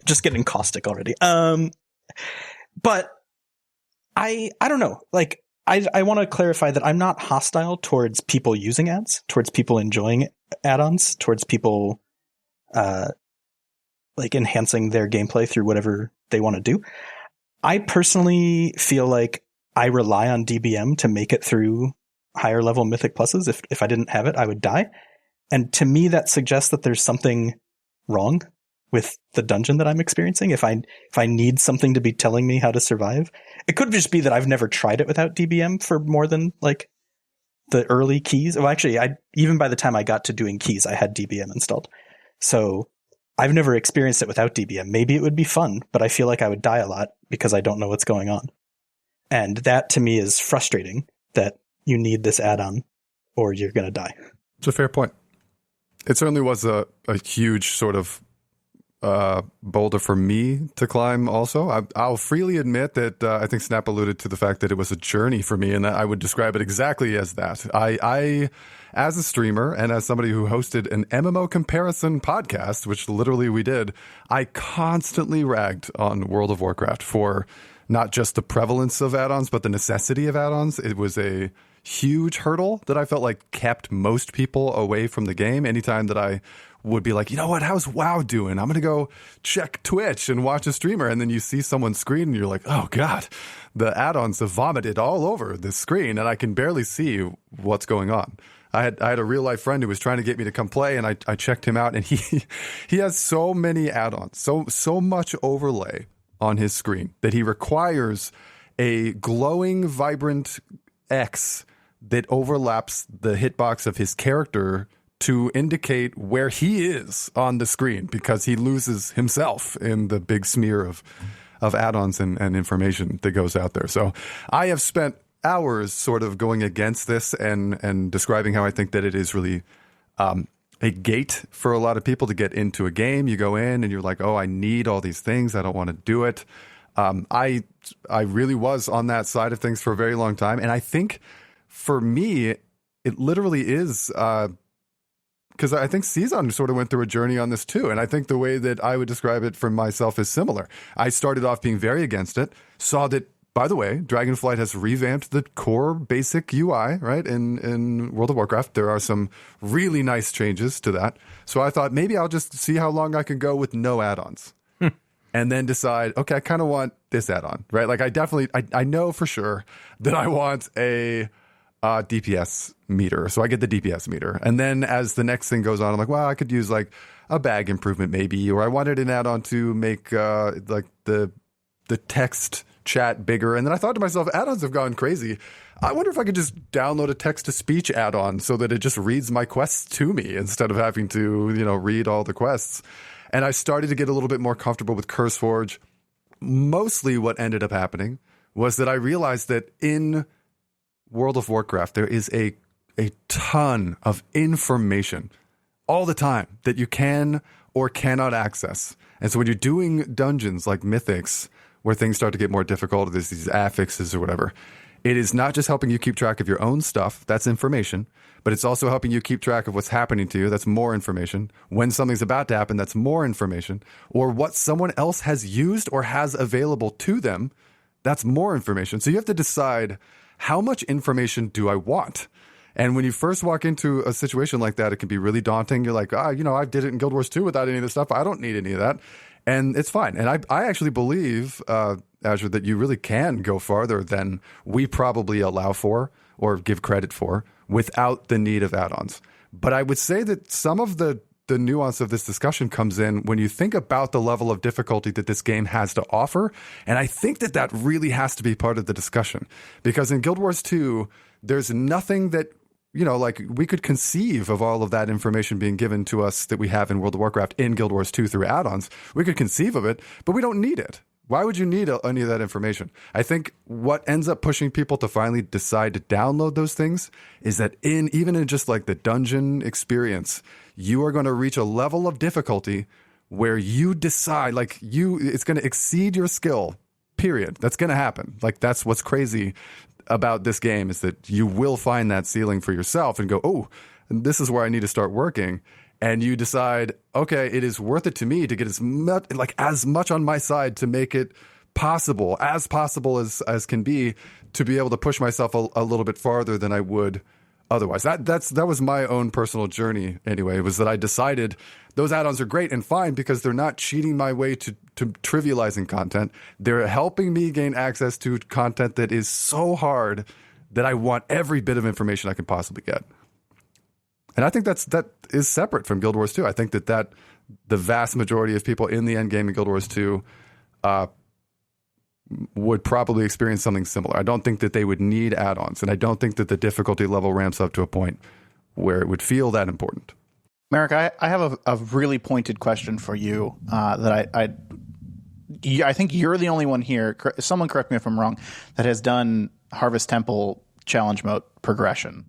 Just getting caustic already. But I don't know. Like, I want to clarify that I'm not hostile towards people using ads, towards people enjoying add-ons, towards people like enhancing their gameplay through whatever they want to do. I personally feel like I rely on DBM to make it through higher level Mythic Pluses. If I didn't have it, I would die. And to me, that suggests that there's something wrong with the dungeon that I'm experiencing. If I need something to be telling me how to survive, it could just be that I've never tried it without DBM for more than like the early keys. Well, actually, even by the time I got to doing keys, I had DBM installed. So I've never experienced it without DBM. Maybe it would be fun, but I feel like I would die a lot because I don't know what's going on. And that to me is frustrating, that you need this add-on or you're going to die. It's a fair point. It certainly was a huge sort of boulder for me to climb also. I'll freely admit that I think Snap alluded to the fact that it was a journey for me, and that I would describe it exactly as that. I as a streamer and as somebody who hosted an MMO comparison podcast, which literally we did, I constantly ragged on World of Warcraft for not just the prevalence of add-ons, but the necessity of add-ons. It was a huge hurdle that I felt like kept most people away from the game. Anytime that I would be like, you know what, how's WoW doing? I'm going to go check Twitch and watch a streamer. And then you see someone's screen and you're like, oh God, the add-ons have vomited all over the screen and I can barely see what's going on. I had a real life friend who was trying to get me to come play, and I checked him out, and he has so many add-ons, so much overlay on his screen that he requires a glowing, vibrant X that overlaps the hitbox of his character to indicate where he is on the screen, because he loses himself in the big smear of add-ons and information that goes out there. So I have spent hours sort of going against this and describing how I think that it is really a gate for a lot of people to get into a game. You go in and you're like, oh, I need all these things. I don't want to do it. I really was on that side of things for a very long time. And I think for me, it literally is because I think Season sort of went through a journey on this too. And I think the way that I would describe it for myself is similar. I started off being very against it, saw that, by the way, Dragonflight has revamped the core basic UI, right? In World of Warcraft, there are some really nice changes to that. So I thought maybe I'll just see how long I can go with no add-ons. And then decide, okay, I kind of want this add-on, right? Like I know for sure that I want a DPS meter. So I get the DPS meter. And then as the next thing goes on, I'm like, well, I could use like a bag improvement maybe, or I wanted an add-on to make like the text chat bigger. And then I thought to myself, add-ons have gone crazy. I wonder if I could just download a text-to-speech add-on so that it just reads my quests to me instead of having to, read all the quests. And I started to get a little bit more comfortable with CurseForge. Mostly what ended up happening was that I realized that in World of Warcraft, there is a ton of information all the time that you can or cannot access. And so when you're doing dungeons like Mythics, where things start to get more difficult, there's these affixes or whatever, it is not just helping you keep track of your own stuff, that's information, but it's also helping you keep track of what's happening to you, that's more information. When something's about to happen, that's more information. Or what someone else has used or has available to them, that's more information. So you have to decide, how much information do I want? And when you first walk into a situation like that, it can be really daunting. You're like, I did it in Guild Wars 2 without any of this stuff. I don't need any of that. And it's fine. And I actually believe, Azure, that you really can go farther than we probably allow for or give credit for without the need of add-ons. But I would say that some of the nuance of this discussion comes in when you think about the level of difficulty that this game has to offer. And I think that really has to be part of the discussion. Because in Guild Wars 2, there's nothing that like we could conceive of all of that information being given to us that we have in World of Warcraft in Guild Wars 2 through add-ons. We could conceive of it, but we don't need it. Why would you need any of that information? I think what ends up pushing people to finally decide to download those things is that even in just like the dungeon experience, you are going to reach a level of difficulty where you decide, it's going to exceed your skill, period. That's going to happen. Like, that's what's crazy about this game, is that you will find that ceiling for yourself and go, oh, this is where I need to start working. And you decide, okay, it is worth it to me to get as much on my side to make it possible as can be, to be able to push myself a little bit farther than I would otherwise. That was my own personal journey anyway, was that I decided those add-ons are great and fine because they're not cheating my way to trivializing content. They're helping me gain access to content that is so hard that I want every bit of information I can possibly get. And I think that is separate from Guild Wars 2. I think that the vast majority of people in the end game in Guild Wars 2 would probably experience something similar. I don't think that they would need add-ons, and I don't think that the difficulty level ramps up to a point where it would feel that important. Maeric, I have a really pointed question for you that I think you're the only one here, someone correct me if I'm wrong, that has done Harvest Temple challenge mode progression.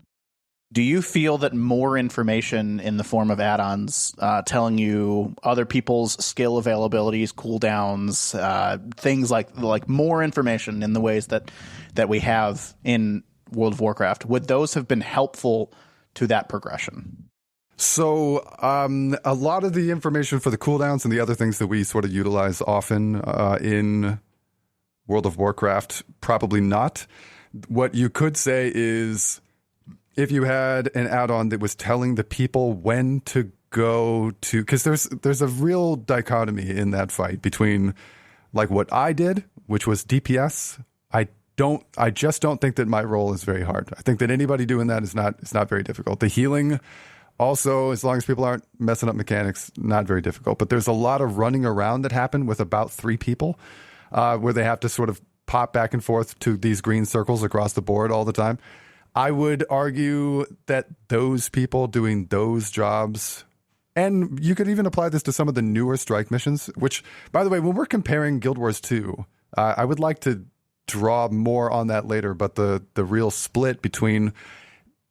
Do you feel that more information in the form of add-ons telling you other people's skill availabilities, cooldowns, things like more information in the ways that we have in World of Warcraft, would those have been helpful to that progression? So a lot of the information for the cooldowns and the other things that we sort of utilize often in World of Warcraft, probably not. What you could say is if you had an add-on that was telling the people when to go to, because there's a real dichotomy in that fight between like what I did, which was DPS. I just don't think that my role is very hard. I think that anybody doing that is not very difficult. The healing also, as long as people aren't messing up mechanics, not very difficult. But there's a lot of running around that happen with about 3 people, where they have to sort of pop back and forth to these green circles across the board all the time. I would argue that those people doing those jobs, and you could even apply this to some of the newer strike missions, which, by the way, when we're comparing Guild Wars 2, I would like to draw more on that later, but the real split between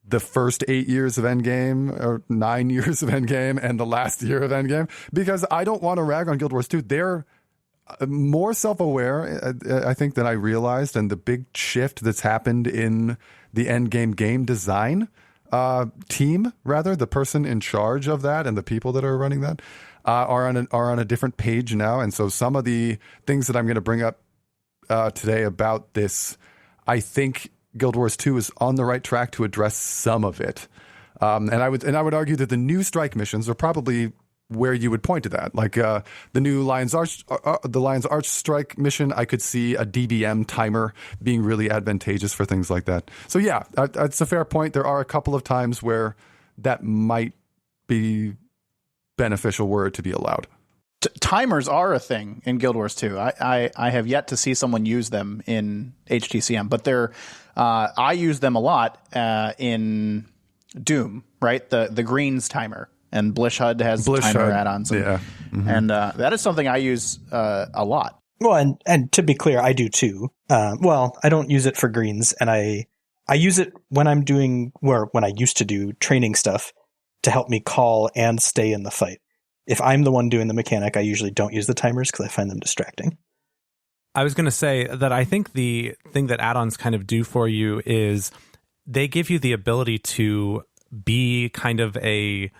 the first 8 years of Endgame or 9 years of Endgame and the last year of Endgame, because I don't want to rag on Guild Wars 2. They're more self-aware, I think, than I realized, and the big shift that's happened in the Endgame game design team, rather, the person in charge of that and the people that are running that are on a different page now. And so some of the things that I'm going to bring up today about this, I think Guild Wars 2 is on the right track to address some of it. And I would argue that the new strike missions are probably where you would point to that. Like the new Lion's Arch strike mission, I could see a DBM timer being really advantageous for things like that. So yeah, that's a fair point. There are a couple of times where that might be beneficial were it to be allowed. Timers are a thing in Guild Wars 2. I have yet to see someone use them in HTCM, but I use them a lot in Doom, right? The greens timer, and Blish HUD has timer add-ons. And that is something I use a lot. Well, and to be clear, I do too. Well, I don't use it for greens, and I use it when I'm doing, or when I used to do training stuff to help me call and stay in the fight. If I'm the one doing the mechanic, I usually don't use the timers because I find them distracting. I was going to say that I think the thing that add-ons kind of do for you is they give you the ability to be kind of to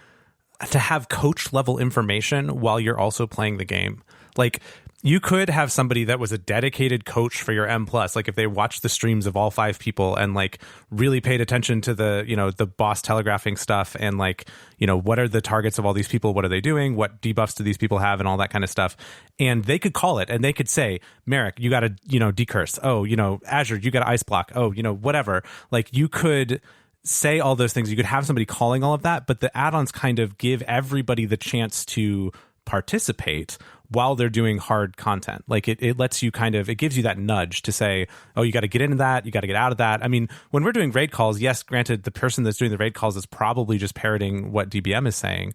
have coach level information while you're also playing the game. Like, you could have somebody that was a dedicated coach for your M+, like if they watched the streams of all 5 people and like really paid attention to the boss telegraphing stuff and like, what are the targets of all these people? What are they doing? What debuffs do these people have? And all that kind of stuff. And they could call it and they could say, Maeric, you got to, decurse. Oh, Azure, you got to ice block. Oh, whatever. Like, you could say all those things. You could have somebody calling all of that, but the add-ons kind of give everybody the chance to participate while they're doing hard content. Like it lets you it gives you that nudge to say, oh, you got to get into that, you got to get out of that. I mean, when we're doing raid calls, yes, granted, the person that's doing the raid calls is probably just parroting what DBM is saying,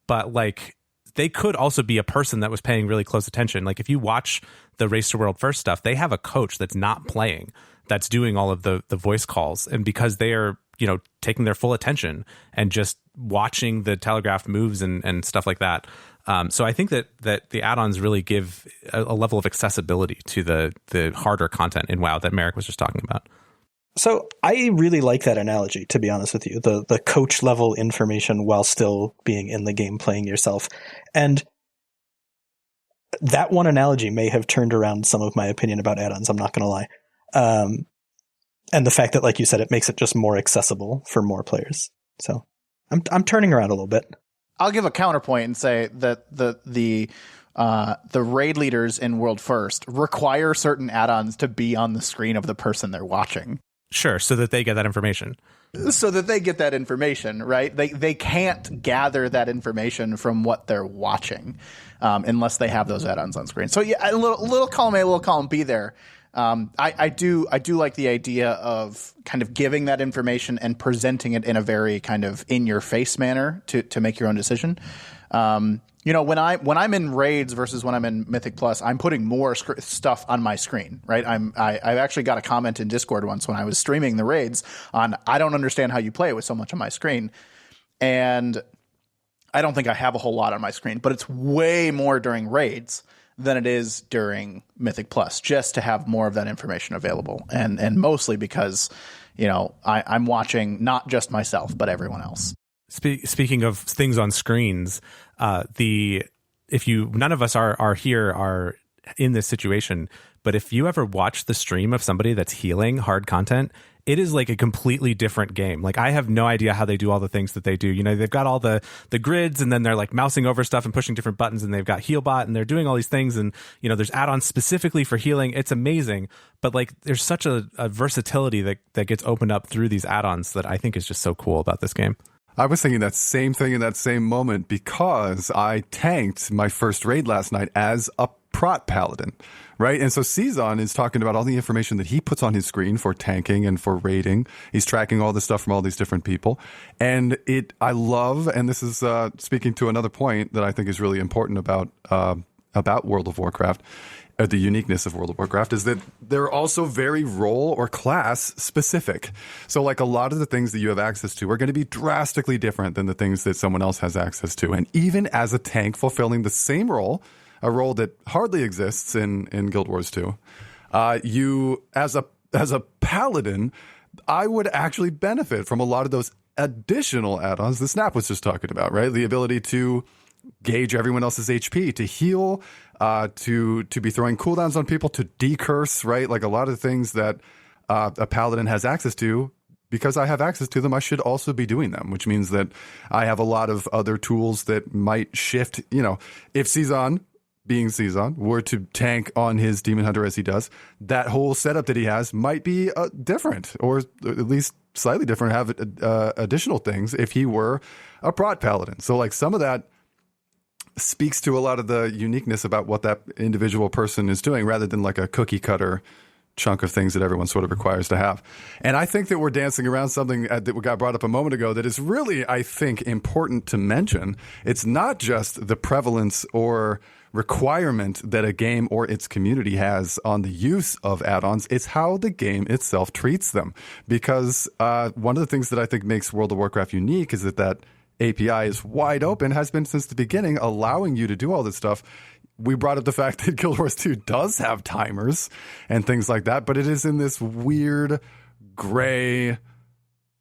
but like they could also be a person that was paying really close attention. Like if you watch the Race to World First stuff, they have a coach that's not playing, that's doing all of the voice calls, and because they are taking their full attention and just watching the telegraphed moves and stuff like that. So I think that the add-ons really give a level of accessibility to the harder content in WoW that Maeric was just talking about. So I really like that analogy, to be honest with you, the coach level information while still being in the game playing yourself. And that one analogy may have turned around some of my opinion about add-ons, I'm not going to lie. And the fact that, like you said, it makes it just more accessible for more players. So I'm turning around a little bit. I'll give a counterpoint and say that the raid leaders in World First require certain add-ons to be on the screen of the person they're watching. Sure, so that they get that information. Right? They can't gather that information from what they're watching unless they have those add-ons on screen. So yeah, a little column A, a little column B there. I do like the idea of kind of giving that information and presenting it in a very kind of in your face manner to make your own decision. When I'm in raids versus when I'm in Mythic Plus, I'm putting more stuff on my screen, right? I've actually got a comment in Discord once when I was streaming the raids on, I don't understand how you play with so much on my screen. And I don't think I have a whole lot on my screen, but it's way more during raids than it is during Mythic Plus, just to have more of that information available. And mostly because, I'm watching not just myself, but everyone else. Speaking of things on screens, none of us are in this situation, but if you ever watch the stream of somebody that's healing hard content, it is like a completely different game. Like, I have no idea how they do all the things that they do. You know, they've got all the grids, and then they're like mousing over stuff and pushing different buttons, and they've got HealBot, and they're doing all these things. And, you know, there's add-ons specifically for healing. It's amazing. But like, there's such a versatility that gets opened up through these add-ons that I think is just so cool about this game. I was thinking that same thing in that same moment because I tanked my first raid last night as a prot paladin, right? And so Cezanne is talking about all the information that he puts on his screen for tanking and for raiding. He's tracking all this stuff from all these different people. And I love, and this is speaking to another point that I think is really important about World of Warcraft, the uniqueness of World of Warcraft, is that they're also very role or class specific. So like a lot of the things that you have access to are going to be drastically different than the things that someone else has access to. And even as a tank fulfilling the same role, a role that hardly exists in Guild Wars 2, you as a paladin, I would actually benefit from a lot of those additional add-ons that Snap was just talking about, right? The ability to gauge everyone else's HP, to heal, to be throwing cooldowns on people, to decurse, right? Like a lot of things that a paladin has access to. Because I have access to them, I should also be doing them, which means that I have a lot of other tools that might shift. You know, if Cezanne, being Cezanne, were to tank on his Demon Hunter as he does, that whole setup that he has might be different, or at least slightly different, have additional things if he were a prot paladin. So like some of that speaks to a lot of the uniqueness about what that individual person is doing, rather than like a cookie cutter chunk of things that everyone sort of requires to have. And I think that we're dancing around something that got brought up a moment ago that is really, I think, important to mention. It's not just the prevalence or requirement that a game or its community has on the use of add-ons. It's how the game itself treats them. Because one of the things that I think makes World of Warcraft unique is that API is wide open, has been since the beginning, allowing you to do all this stuff. We brought up the fact that Guild Wars 2 does have timers and things like that, but it is in this weird gray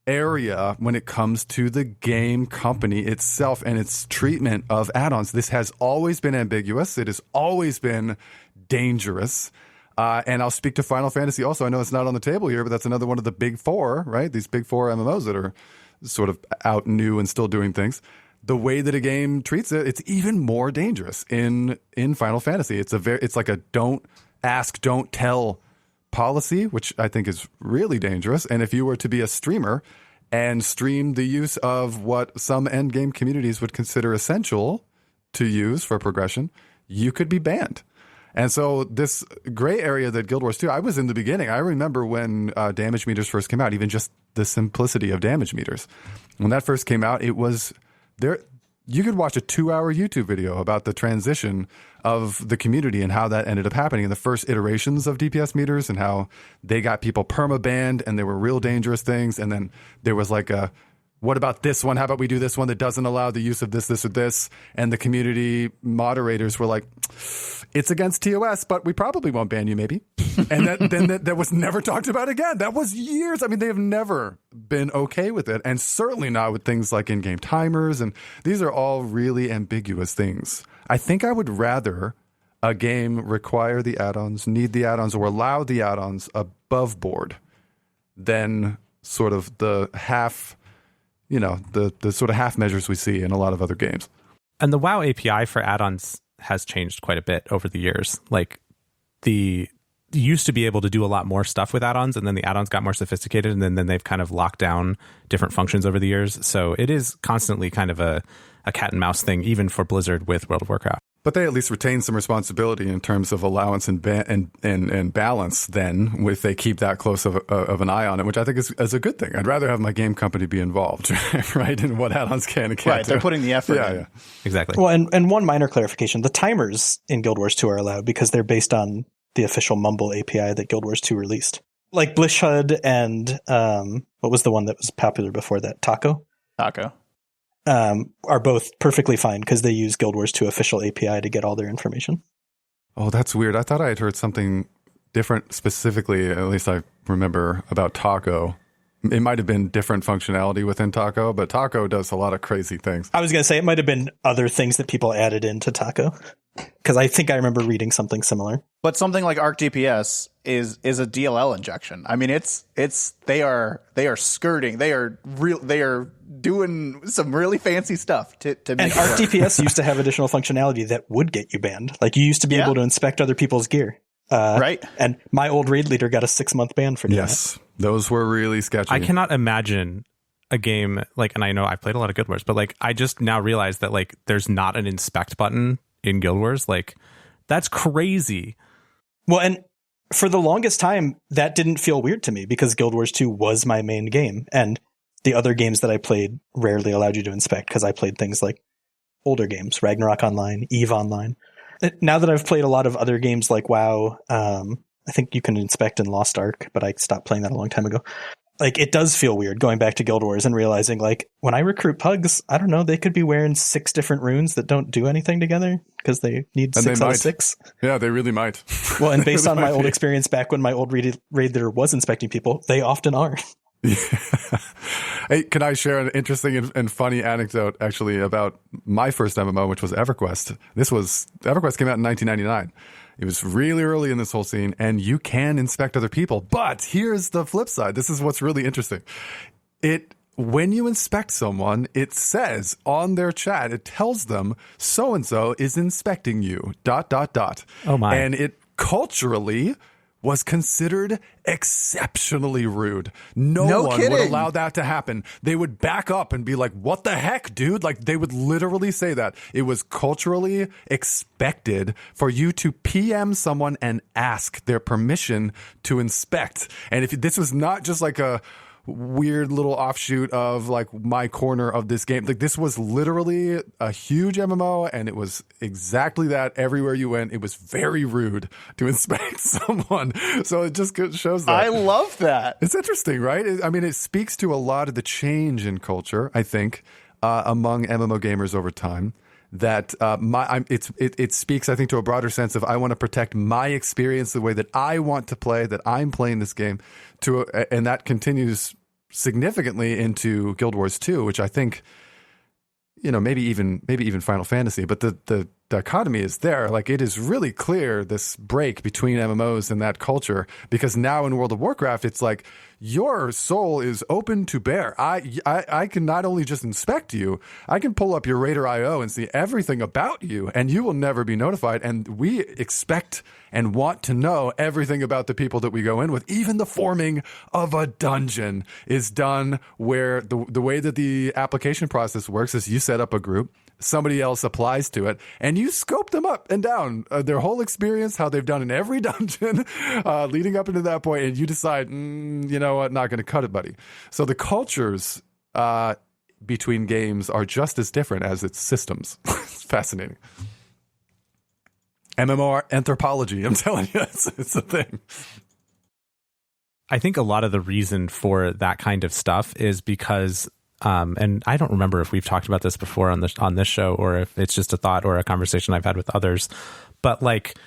area when it comes to the game company itself and its treatment of add-ons. This has always been ambiguous. It has always been dangerous. And I'll speak to Final Fantasy also. I know it's not on the table here, but that's another one of the big four, right? These big four MMOs that are sort of out new and still doing things. The way that a game treats it, it's even more dangerous in Final Fantasy. It's like a don't ask, don't tell policy, which I think is really dangerous. And if you were to be a streamer and stream the use of what some end game communities would consider essential to use for progression, you could be banned. And so this gray area that Guild Wars 2, I was in the beginning. I remember when damage meters first came out, even just the simplicity of damage meters. When that first came out, it was there. You could watch a 2-hour YouTube video about the transition of the community and how that ended up happening in the first iterations of DPS meters and how they got people perma-banned and they were real dangerous things. And then there was like what about this one? How about we do this one that doesn't allow the use of this, this, or this? And the community moderators were like, it's against TOS, but we probably won't ban you, maybe. And that was never talked about again. That was years. I mean, they have never been okay with it. And certainly not with things like in-game timers. And these are all really ambiguous things. I think I would rather a game require the add-ons, need the add-ons, or allow the add-ons above board than sort of the half... the sort of half measures we see in a lot of other games. And the WoW API for add-ons has changed quite a bit over the years. Like you used to be able to do a lot more stuff with add-ons, and then the add-ons got more sophisticated, and then they've kind of locked down different functions over the years. So it is constantly kind of a cat and mouse thing, even for Blizzard with World of Warcraft. But they at least retain some responsibility in terms of allowance and balance then, if they keep that close of an eye on it, which I think is a good thing. I'd rather have my game company be involved, right, in what add-ons can and can't do. They're putting the effort in. Yeah. Exactly. Well, and one minor clarification, the timers in Guild Wars 2 are allowed because they're based on the official Mumble API that Guild Wars 2 released. Like Blish HUD and what was the one that was popular before that? Taco? Are both perfectly fine because they use Guild Wars 2 official API to get all their information. Oh, that's weird. I thought I had heard something different specifically, at least I remember, about Taco. it might have been different functionality within Taco, but Taco does a lot of crazy things. I was going to say it might have been other things that people added into Taco, because I think I remember reading something similar. But something like Arc DPS is a DLL injection. I mean, they are skirting. They are doing some really fancy stuff to make and Arc DPS used to have additional functionality that would get you banned. Like you used to be able to inspect other people's gear. Right. And my old raid leader got a 6-month ban for doing Yes, those were really sketchy. I cannot imagine a game like, and I know I played a lot of Guild Wars, but like I just now realized that like there's not an inspect button in Guild Wars. Like that's crazy. Well, and for the longest time, that didn't feel weird to me because Guild Wars 2 was my main game. And the other games that I played rarely allowed you to inspect because I played things like older games, Ragnarok Online, EVE Online. Now that I've played a lot of other games like WoW, I think you can inspect in Lost Ark, but I stopped playing that a long time ago. Like, it does feel weird going back to Guild Wars and realizing, like, when I recruit pugs, I don't know, they could be wearing 6 different runes that don't do anything together because they need 6 out of 6. Yeah, they really might. Well, and based on my old experience back when my old raid leader was inspecting people, they often are. Yeah. Hey, can I share an interesting and funny anecdote actually about my first MMO, which was EverQuest? EverQuest came out in 1999. It was really early in this whole scene, and you can inspect other people. But here's the flip side. This is what's really interesting. When you inspect someone, it says on their chat, it tells them so-and-so is inspecting you, ... Oh my. And it culturally was considered exceptionally rude. No one kidding. would allow that to happen. They would back up and be like, what the heck, dude? Like, they would literally say that. It was culturally expected for you to PM someone and ask their permission to inspect. And if this was not just like a weird little offshoot of like my corner of this game, like this was literally a huge MMO, and it was exactly that. Everywhere you went, it was very rude to inspect someone. So it just shows that. I love that. It's interesting, right? I mean, it speaks to a lot of the change in culture, I think, among MMO gamers over time. That it speaks, I think, to a broader sense of I want to protect my experience the way that I want to play, that I'm playing this game, and that continues significantly into Guild Wars 2, which I think, maybe even Final Fantasy, but the dichotomy is there. Like, it is really clear, this break between MMOs and that culture, because now in World of Warcraft, it's like your soul is open to bear. I can not only just inspect you, I can pull up your Raider.io and see everything about you, and you will never be notified. And we expect and want to know everything about the people that we go in with. Even the forming of a dungeon is done where the way that the application process works is you set up a group, somebody else applies to it, and you scope them up and down, their whole experience, how they've done in every dungeon leading up into that point, and you decide, you know what, not going to cut it, buddy. So the cultures between games are just as different as its systems. It's fascinating. MMO anthropology, I'm telling you, it's a thing. I think a lot of the reason for that kind of stuff is because and I don't remember if we've talked about this before on this show, or if it's just a thought or a conversation I've had with others, but like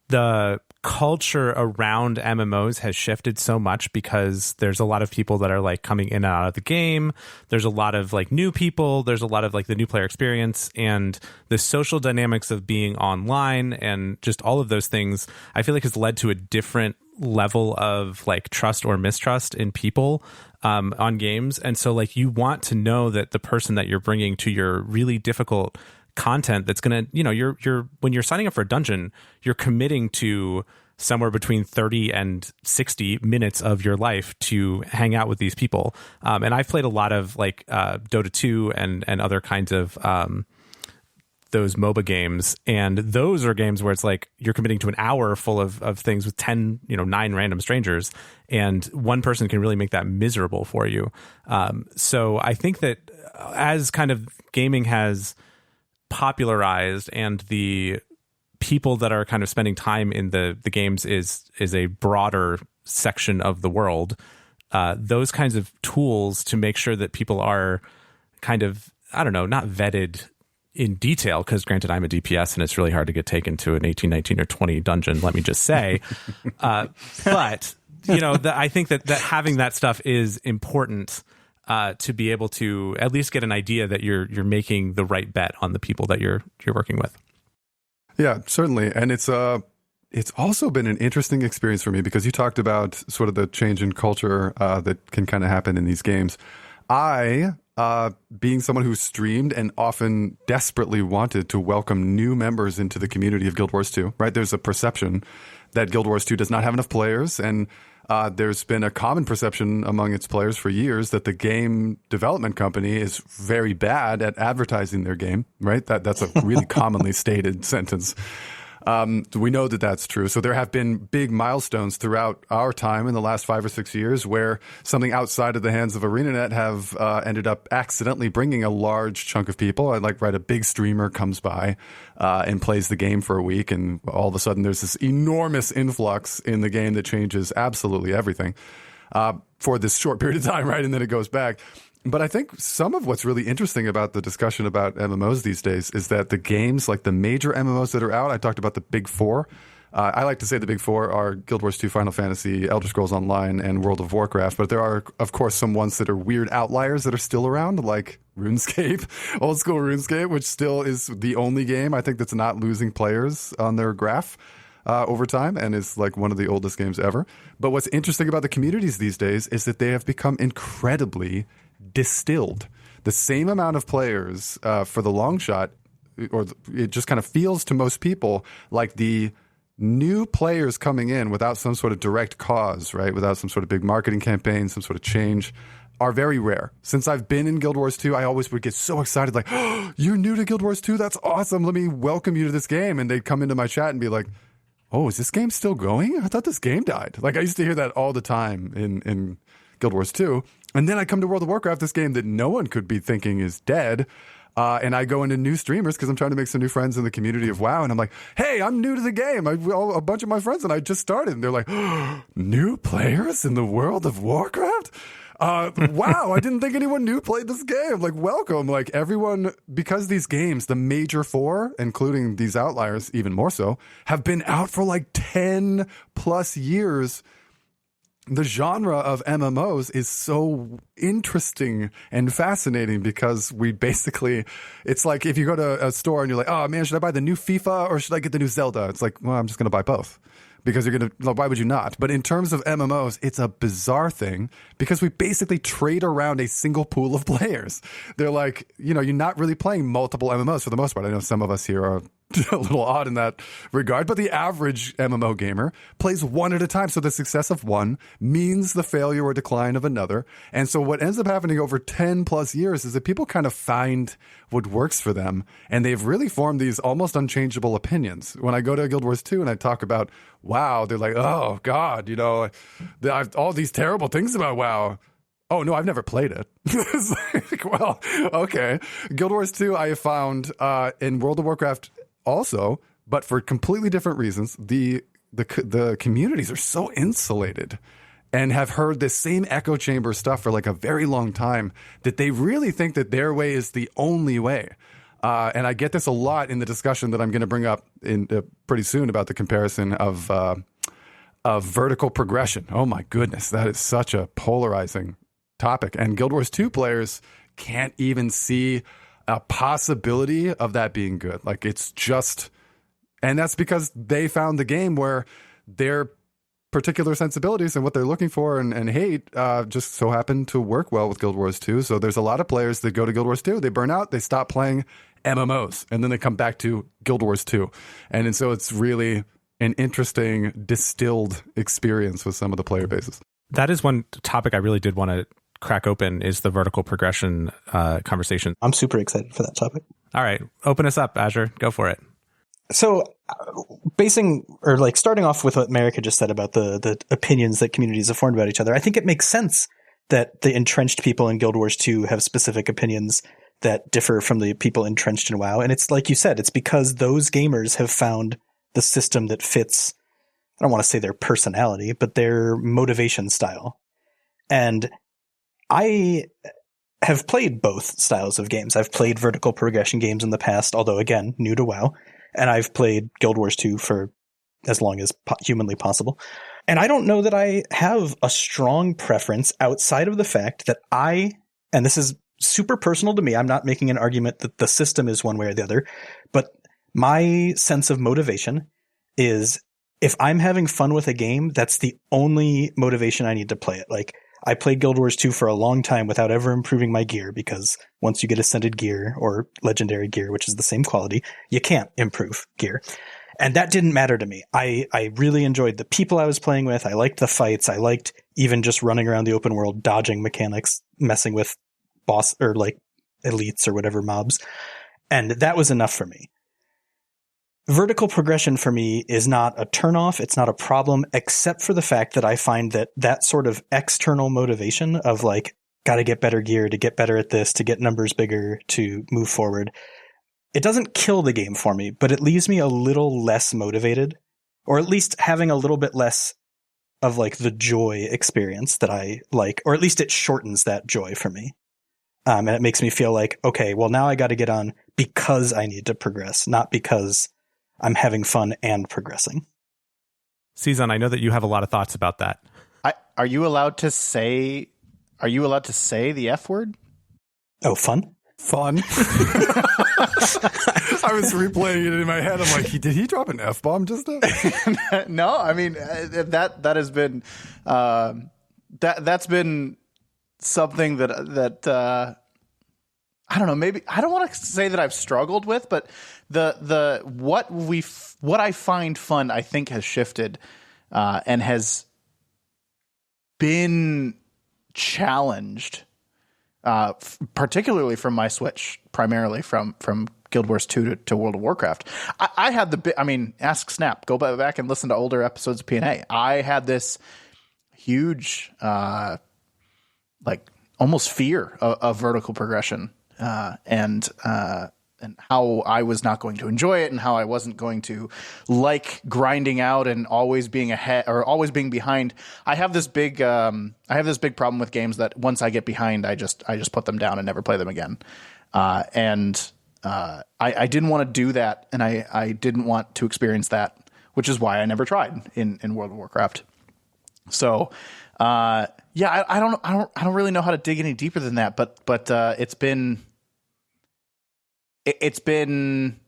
the culture around MMOs has shifted so much because there's a lot of people that are like coming in and out of the game. There's a lot of like new people. There's a lot of like the new player experience and the social dynamics of being online and just all of those things, I feel like has led to a different level of like trust or mistrust in people on games. And so like you want to know that the person that you're bringing to your really difficult content that's going to, you're when you're signing up for a dungeon, you're committing to somewhere between 30 and 60 minutes of your life to hang out with these people. And I've played a lot of like Dota 2 and other kinds of those MOBA games, and those are games where it's like you're committing to an hour full of things with 9 random strangers, and one person can really make that miserable for you. So I think that as kind of gaming has popularized and the people that are kind of spending time in the games is a broader section of the world, those kinds of tools to make sure that people are kind of, I don't know, not vetted in detail, because granted I'm a DPS and it's really hard to get taken to an 18, 19 or 20 dungeon, let me just say. But I think that having that stuff is important to be able to at least get an idea that you're making the right bet on the people that you're working with. Yeah, certainly. And it's also been an interesting experience for me because you talked about sort of the change in culture that can kind of happen in these games. I, being someone who streamed and often desperately wanted to welcome new members into the community of Guild Wars 2, right? There's a perception that Guild Wars 2 does not have enough players, and there's been a common perception among its players for years that the game development company is very bad at advertising their game, right? That's a really commonly stated sentence. We know that that's true. So there have been big milestones throughout our time in the last 5 or 6 years where something outside of the hands of ArenaNet have ended up accidentally bringing a large chunk of people. A big streamer comes by and plays the game for a week, and all of a sudden there's this enormous influx in the game that changes absolutely everything for this short period of time, right? And then it goes back. But I think some of what's really interesting about the discussion about MMOs these days is that the games, like the major MMOs that are out, I talked about the big four. I like to say the big four are Guild Wars 2, Final Fantasy, Elder Scrolls Online, and World of Warcraft. But there are, of course, some ones that are weird outliers that are still around, like RuneScape, old school RuneScape, which still is the only game I think that's not losing players on their graph over time and is like one of the oldest games ever. But what's interesting about the communities these days is that they have become incredibly distilled. The same amount of players for the long shot, it just kind of feels to most people like the new players coming in without some sort of direct cause, right? Without some sort of big marketing campaign, some sort of change, are very rare. Since I've been in Guild Wars 2, I always would get so excited, like, oh, you're new to Guild Wars 2? That's awesome. Let me welcome you to this game. And they'd come into my chat and be like, oh, is this game still going? I thought this game died. Like, I used to hear that all the time in Guild Wars 2. And then I come to World of Warcraft, this game that no one could be thinking is dead. And I go into new streamers because I'm trying to make some new friends in the community of WoW. And I'm like, hey, I'm new to the game. A bunch of my friends and I just started. And they're like, oh, new players in the World of Warcraft? Wow, I didn't think anyone new played this game. Like, welcome. Like, everyone, because these games, the major four, including these outliers even more so, have been out for like 10 plus years. The genre of MMOs is so interesting and fascinating because it's like if you go to a store and you're like, oh man, should I buy the new FIFA or should I get the new Zelda? It's like, well, I'm just going to buy both because why would you not? But in terms of MMOs, it's a bizarre thing because we basically trade around a single pool of players. They're like, you're not really playing multiple MMOs for the most part. I know some of us here are a little odd in that regard, but the average MMO gamer plays one at a time. So the success of one means the failure or decline of another. And so what ends up happening over 10 plus years is that people kind of find what works for them. And they've really formed these almost unchangeable opinions. When I go to Guild Wars 2 and I talk about WoW, they're like, oh God, I've all these terrible things about WoW. Oh, no, I've never played it. It's like, well, okay. Guild Wars 2, I have found in World of Warcraft also, but for completely different reasons, the communities are so insulated and have heard this same echo chamber stuff for like a very long time that they really think that their way is the only way. And I get this a lot in the discussion that I'm going to bring up in pretty soon about the comparison of vertical progression. Oh my goodness, that is such a polarizing topic. And Guild Wars 2 players can't even see a possibility of that being good. Like, it's just, and that's because they found the game where their particular sensibilities and what they're looking for and hate just so happen to work well with Guild Wars 2. So there's a lot of players that go to Guild Wars 2, they burn out, they stop playing MMOs, and then they come back to Guild Wars 2. And so it's really an interesting distilled experience with some of the player bases. That is one topic I really did want to crack open, is the vertical progression conversation. I'm super excited for that topic. All right, open us up, Azure. Go for it. So starting off with what Maeric had just said about the opinions that communities have formed about each other, I think it makes sense that the entrenched people in Guild Wars 2 have specific opinions that differ from the people entrenched in WoW. And it's like you said, it's because those gamers have found the system that fits, I don't want to say their personality, but their motivation style. And I have played both styles of games. I've played vertical progression games in the past, although again, new to WoW, and I've played Guild Wars 2 for as long as humanly possible. And I don't know that I have a strong preference outside of the fact that and this is super personal to me, I'm not making an argument that the system is one way or the other, but my sense of motivation is if I'm having fun with a game, that's the only motivation I need to play it. Like, I played Guild Wars 2 for a long time without ever improving my gear, because once you get Ascended gear or Legendary gear, which is the same quality, you can't improve gear. And that didn't matter to me. I really enjoyed the people I was playing with. I liked the fights. I liked even just running around the open world, dodging mechanics, messing with boss or like elites or whatever mobs. And that was enough for me. Vertical progression for me is not a turnoff. It's not a problem, except for the fact that I find that sort of external motivation of like, got to get better gear to get better at this, to get numbers bigger, to move forward. It doesn't kill the game for me, but it leaves me a little less motivated, or at least having a little bit less of like the joy experience that I like, or at least it shortens that joy for me. And it makes me feel like, okay, well now I got to get on because I need to progress, not because I'm having fun and progressing. Cezanne, I know that you have a lot of thoughts about that. Are you allowed to say the F word? Oh, fun? Fun. I was replaying it in my head. I'm like, did he drop an F-bomb just now? No, I mean, that has been that's been something that I don't know, maybe I don't want to say that I've struggled with, but what I find fun, I think, has shifted and has been challenged, particularly from my switch, primarily from Guild Wars 2 to World of Warcraft. I had ask Snap, go back and listen to older episodes of P&A. I had this huge, like almost fear of vertical progression. And how I was not going to enjoy it, and how I wasn't going to like grinding out and always being ahead or always being behind. I have this big problem with games that once I get behind, I just put them down and never play them again. And I didn't want to do that, and I didn't want to experience that, which is why I never tried in World of Warcraft. So, yeah, I don't really know how to dig any deeper than that, but it's been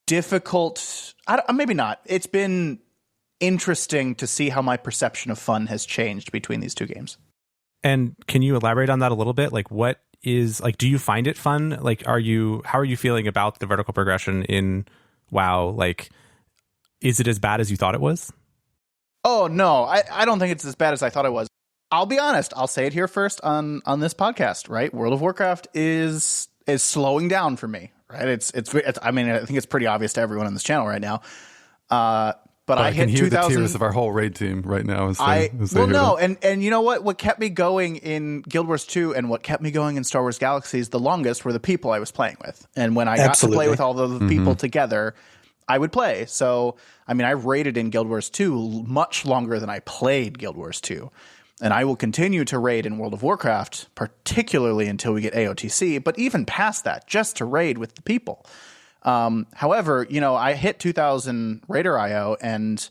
difficult. Maybe not. It's been interesting to see how my perception of fun has changed between these two games. And can you elaborate on that a little bit? Like, what is, like, do you find it fun? Like, how are you feeling about the vertical progression in WoW? Like, is it as bad as you thought it was? Oh, no, I don't think it's as bad as I thought it was. I'll be honest. I'll say it here first on this podcast, right? World of Warcraft is slowing down for me, right? It's I mean, I think it's pretty obvious to everyone on this channel right now. But I hit can hear 2000. The tears of our whole raid team right now. And you know what kept me going in Guild Wars 2 and what kept me going in Star Wars Galaxies the longest were the people I was playing with. And when I got to play with all the people together, I would play. So, I mean, I raided in Guild Wars 2 much longer than I played Guild Wars 2. And I will continue to raid in World of Warcraft, particularly until we get AOTC, but even past that, just to raid with the people. However, you know, I hit 2000 Raider IO, and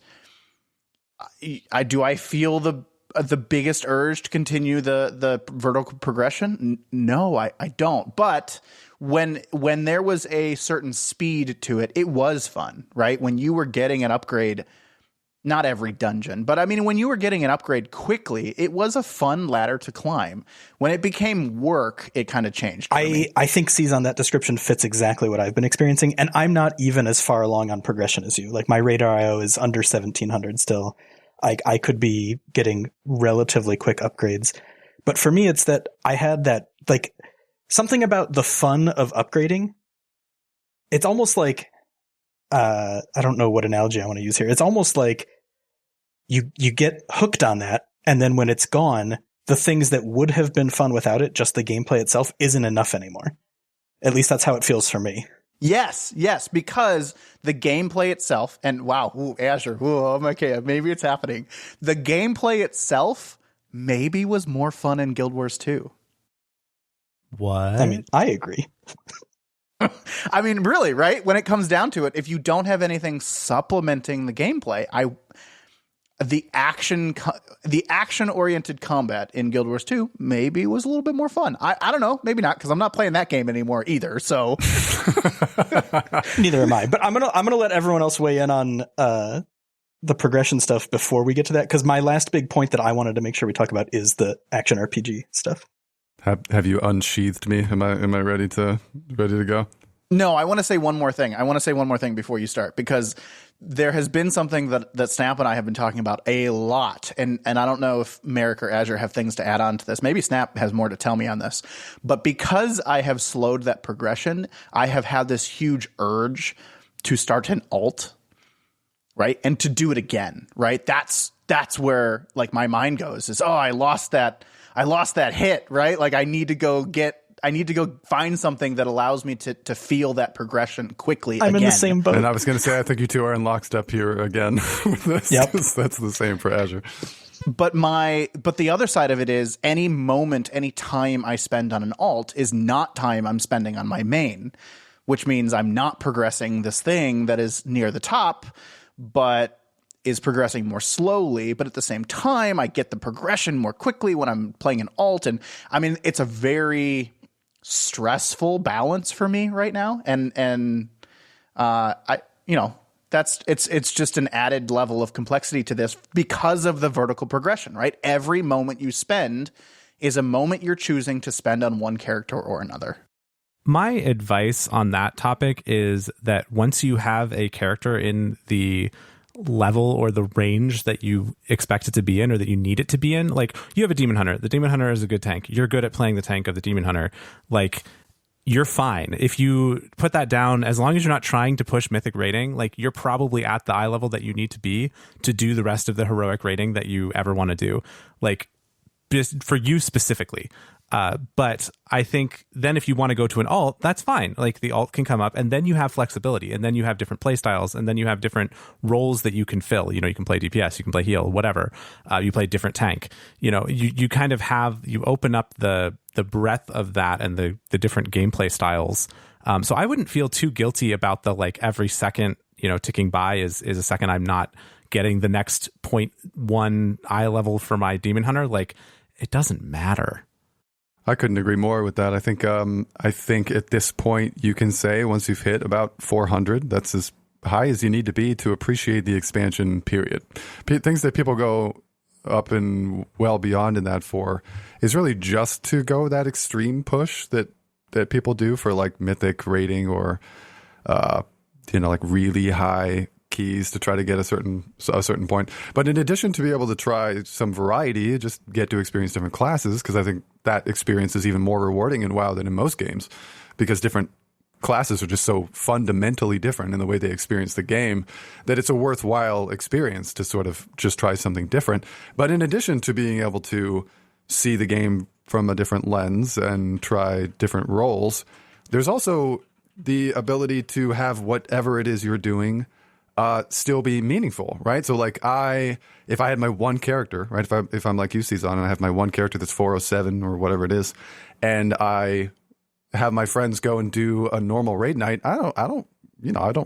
I feel the biggest urge to continue the vertical progression? No, I don't. But when there was a certain speed to it, it was fun, right? When you were getting an upgrade, not every dungeon, but I mean, when you were getting an upgrade quickly, it was a fun ladder to climb. When it became work, it kind of changed. I think C's that description fits exactly what I've been experiencing, and I'm not even as far along on progression as you. Like, my Radar IO is under 1700 still. I could be getting relatively quick upgrades. But for me, it's that I had that, like, something about the fun of upgrading. It's almost like, I don't know what analogy I want to use here. It's almost like you get hooked on that, and then when it's gone, the things that would have been fun without it, just the gameplay itself, isn't enough anymore. At least that's how it feels for me. Yes, because the gameplay itself, and wow, Azure, okay, maybe it's happening. The gameplay itself maybe was more fun in Guild Wars 2. What? I mean, I agree. I mean, really, right? When it comes down to it, if you don't have anything supplementing the gameplay, the action oriented combat in Guild Wars 2 maybe was a little bit more fun. I don't know, maybe not, because I'm not playing that game anymore either. So neither am I. But I'm gonna let everyone else weigh in on the progression stuff before we get to that, because my last big point that I wanted to make sure we talk about is the action RPG stuff. Have you unsheathed me? Am I ready to go? No, I want to say one more thing. Before you start, because there has been something that Snap and I have been talking about a lot, and I don't know if Maeric or Azure have things to add on to this. Maybe Snap has more to tell me on this. But because I have slowed that progression, I have had this huge urge to start an alt, right? And to do it again, right? That's where like my mind goes is, I lost that hit, right? Like I need to go find something that allows me to feel that progression quickly. I'm in the same boat. And I was going to say, I think you two are in lockstep here again with this. Yep. That's the same for Azure. But the other side of it is any time I spend on an alt is not time I'm spending on my main, which means I'm not progressing this thing that is near the top, but is progressing more slowly. But at the same time, I get the progression more quickly when I'm playing an alt. And I mean, it's a very stressful balance for me right now. And it's just an added level of complexity to this because of the vertical progression, right? Every moment you spend is a moment you're choosing to spend on one character or another. My advice on that topic is that once you have a character in the level or the range that you expect it to be in or that you need it to be in, like you have a Demon Hunter. The Demon Hunter is a good tank. You're good at playing the tank of the Demon Hunter. Like you're fine. If you put that down, as long as you're not trying to push mythic rating, like you're probably at the eye level that you need to be to do the rest of the heroic rating that you ever want to do. Like just for you specifically. But I think then if you want to go to an alt, that's fine. Like the alt can come up and then you have flexibility and then you have different play styles and then you have different roles that you can fill. You know, you can play DPS, you can play heal, whatever. You play different tank. You know, you kind of you open up the breadth of that and the different gameplay styles. So I wouldn't feel too guilty about the like every second, ticking by is a second I'm not getting the next 0.1 eye level for my Demon Hunter. Like it doesn't matter. I couldn't agree more with that. I think at this point you can say once you've hit about 400, that's as high as you need to be to appreciate the expansion period. Things that people go up and well beyond in that for is really just to go that extreme push that people do for like mythic rating or like really high keys to try to get a certain point. But in addition to be able to try some variety, just get to experience different classes, because I think that experience is even more rewarding in WoW than in most games, because different classes are just so fundamentally different in the way they experience the game that it's a worthwhile experience to sort of just try something different. But in addition to being able to see the game from a different lens and try different roles, there's also the ability to have whatever it is you're doing still be meaningful, right? So like if I had my one character, right? If I'm like you, Cezanne, and I have my one character that's 407 or whatever it is, and I have my friends go and do a normal raid night, I don't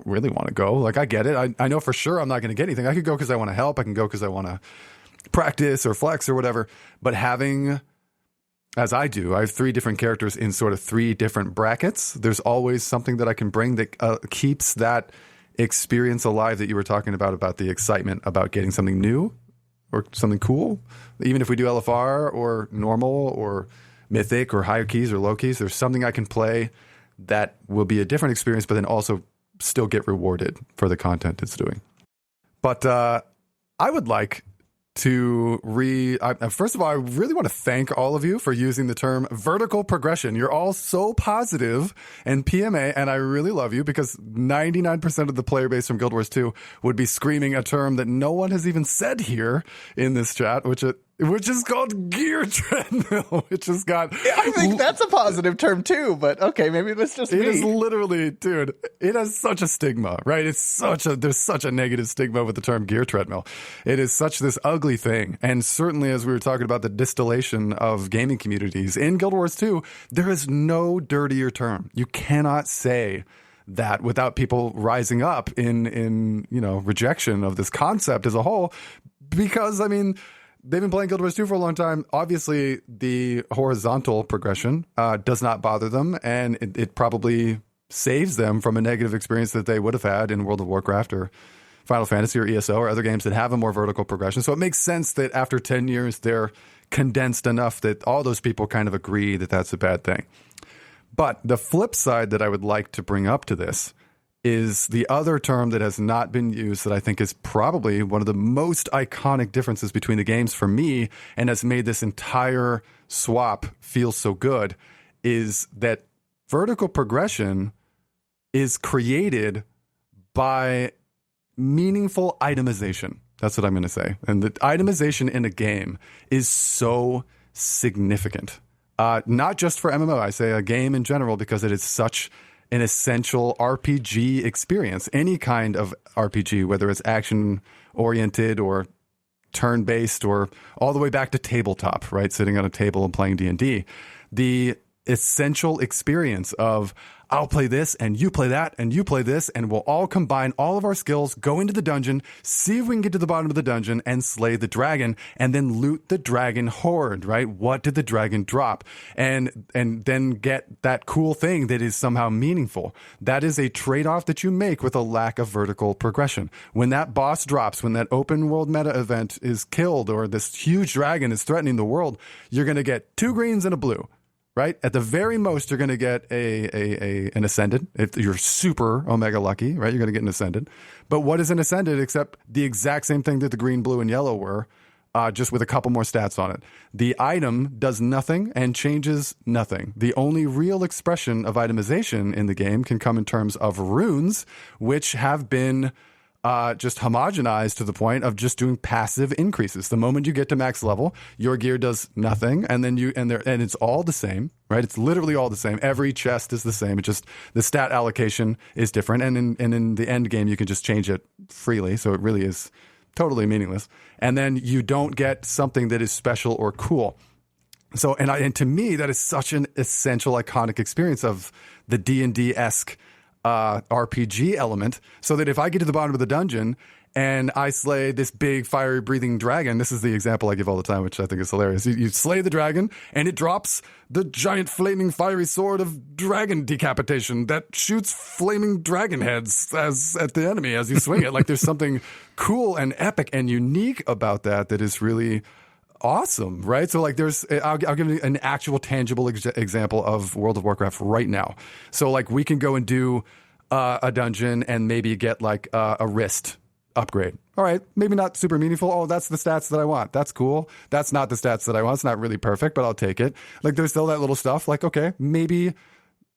really want to go. Like I get it. I know for sure I'm not going to get anything. I could go because I want to help. I can go because I want to practice or flex or whatever. But having, as I do, I have 3 different characters in sort of 3 different brackets. There's always something that I can bring that keeps that experience alive that you were talking about the excitement about getting something new or something cool. Even if we do LFR or normal or mythic or higher keys or low keys, there's something I can play that will be a different experience, but then also still get rewarded for the content it's doing. But I would like to first of all, I really want to thank all of you for using the term vertical progression. You're all so positive and PMA, and I really love you, because 99% of the player base from Guild Wars 2 would be screaming a term that no one has even said here in this chat, which is called gear treadmill, which has got... I think that's a positive term too, but okay, maybe that's just me. It is literally, dude, it has such a stigma, right? There's such a negative stigma with the term gear treadmill. It is such this ugly thing. And certainly, as we were talking about the distillation of gaming communities in Guild Wars 2, there is no dirtier term. You cannot say that without people rising up in rejection of this concept as a whole, because, I mean, they've been playing Guild Wars 2 for a long time. Obviously, the horizontal progression does not bother them, and it probably saves them from a negative experience that they would have had in World of Warcraft or Final Fantasy or ESO or other games that have a more vertical progression. So it makes sense that after 10 years, they're condensed enough that all those people kind of agree that that's a bad thing. But the flip side that I would like to bring up to this is the other term that has not been used that I think is probably one of the most iconic differences between the games for me and has made this entire swap feel so good, is that vertical progression is created by meaningful itemization. That's what I'm going to say. And the itemization in a game is so significant. Not just for MMO, I say a game in general, because it is such an essential RPG experience. Any kind of RPG, whether it's action-oriented or turn-based or all the way back to tabletop, right? Sitting on a table and playing D&D. The essential experience of I'll play this and you play that and you play this and we'll all combine all of our skills, go into the dungeon, see if we can get to the bottom of the dungeon and slay the dragon and then loot the dragon hoard, right? What did the dragon drop? And then get that cool thing that is somehow meaningful. That is a trade-off that you make with a lack of vertical progression. When that boss drops, when that open world meta event is killed or this huge dragon is threatening the world, you're going to get 2 greens and a blue. Right? At the very most, you're going to get an Ascended. If you're super Omega lucky, right? You're going to get an Ascended. But what is an Ascended except the exact same thing that the green, blue, and yellow were, just with a couple more stats on it. The item does nothing and changes nothing. The only real expression of itemization in the game can come in terms of runes, which have been just homogenized to the point of just doing passive increases. The moment you get to max level, your gear does nothing, and then and it's all the same, right? It's literally all the same. Every chest is the same. It just the stat allocation is different, and in the end game you can just change it freely. So it really is totally meaningless. And then you don't get something that is special or cool. So and to me that is such an essential, iconic experience of the D&D-esque RPG element, so that if I get to the bottom of the dungeon and I slay this big fiery breathing dragon, this is the example I give all the time, which I think is hilarious. You slay the dragon and it drops the giant flaming fiery sword of dragon decapitation that shoots flaming dragon heads at the enemy as you swing it. Like there's something cool and epic and unique about that is really awesome, right? So like I'll give you an actual tangible example of World of Warcraft right now. So like we can go and do a dungeon and maybe get like a wrist upgrade. All right, maybe not super meaningful. Oh, that's the stats that I want. That's cool. That's not the stats that I want. It's not really perfect, but I'll take it. Like there's still that little stuff. Like, okay, maybe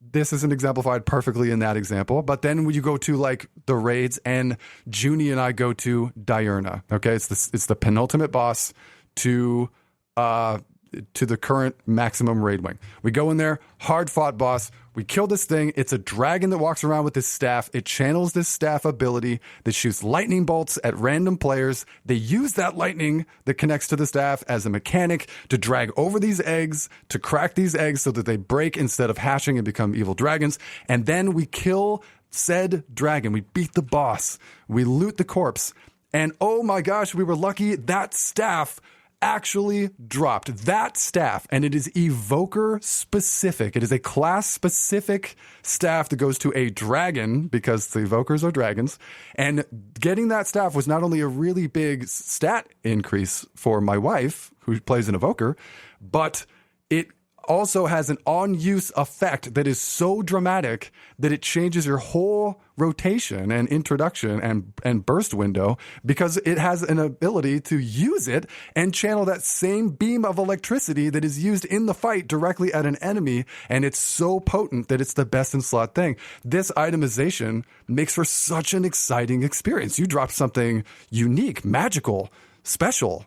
this isn't exemplified perfectly in that example, but then when you go to like the raids and Junie and I go to Diurna, okay? It's the penultimate boss to the current maximum raid wing. We go in there, hard fought boss. We kill this thing. It's a dragon that walks around with this staff. It channels this staff ability that shoots lightning bolts at random players. They use that lightning that connects to the staff as a mechanic to drag over these eggs, to crack these eggs so that they break instead of hatching and become evil dragons. And then we kill said dragon. We beat the boss. We loot the corpse. And oh my gosh, we were lucky that staff actually dropped. That staff, and it is evoker specific. It is a class specific staff that goes to a dragon because the evokers are dragons. And getting that staff was not only a really big stat increase for my wife, who plays an evoker, but it also has an on-use effect that is so dramatic that it changes your whole rotation and introduction and burst window, because it has an ability to use it and channel that same beam of electricity that is used in the fight directly at an enemy, and it's so potent that it's the best in slot thing. This itemization makes for such an exciting experience. You drop something unique, magical, special,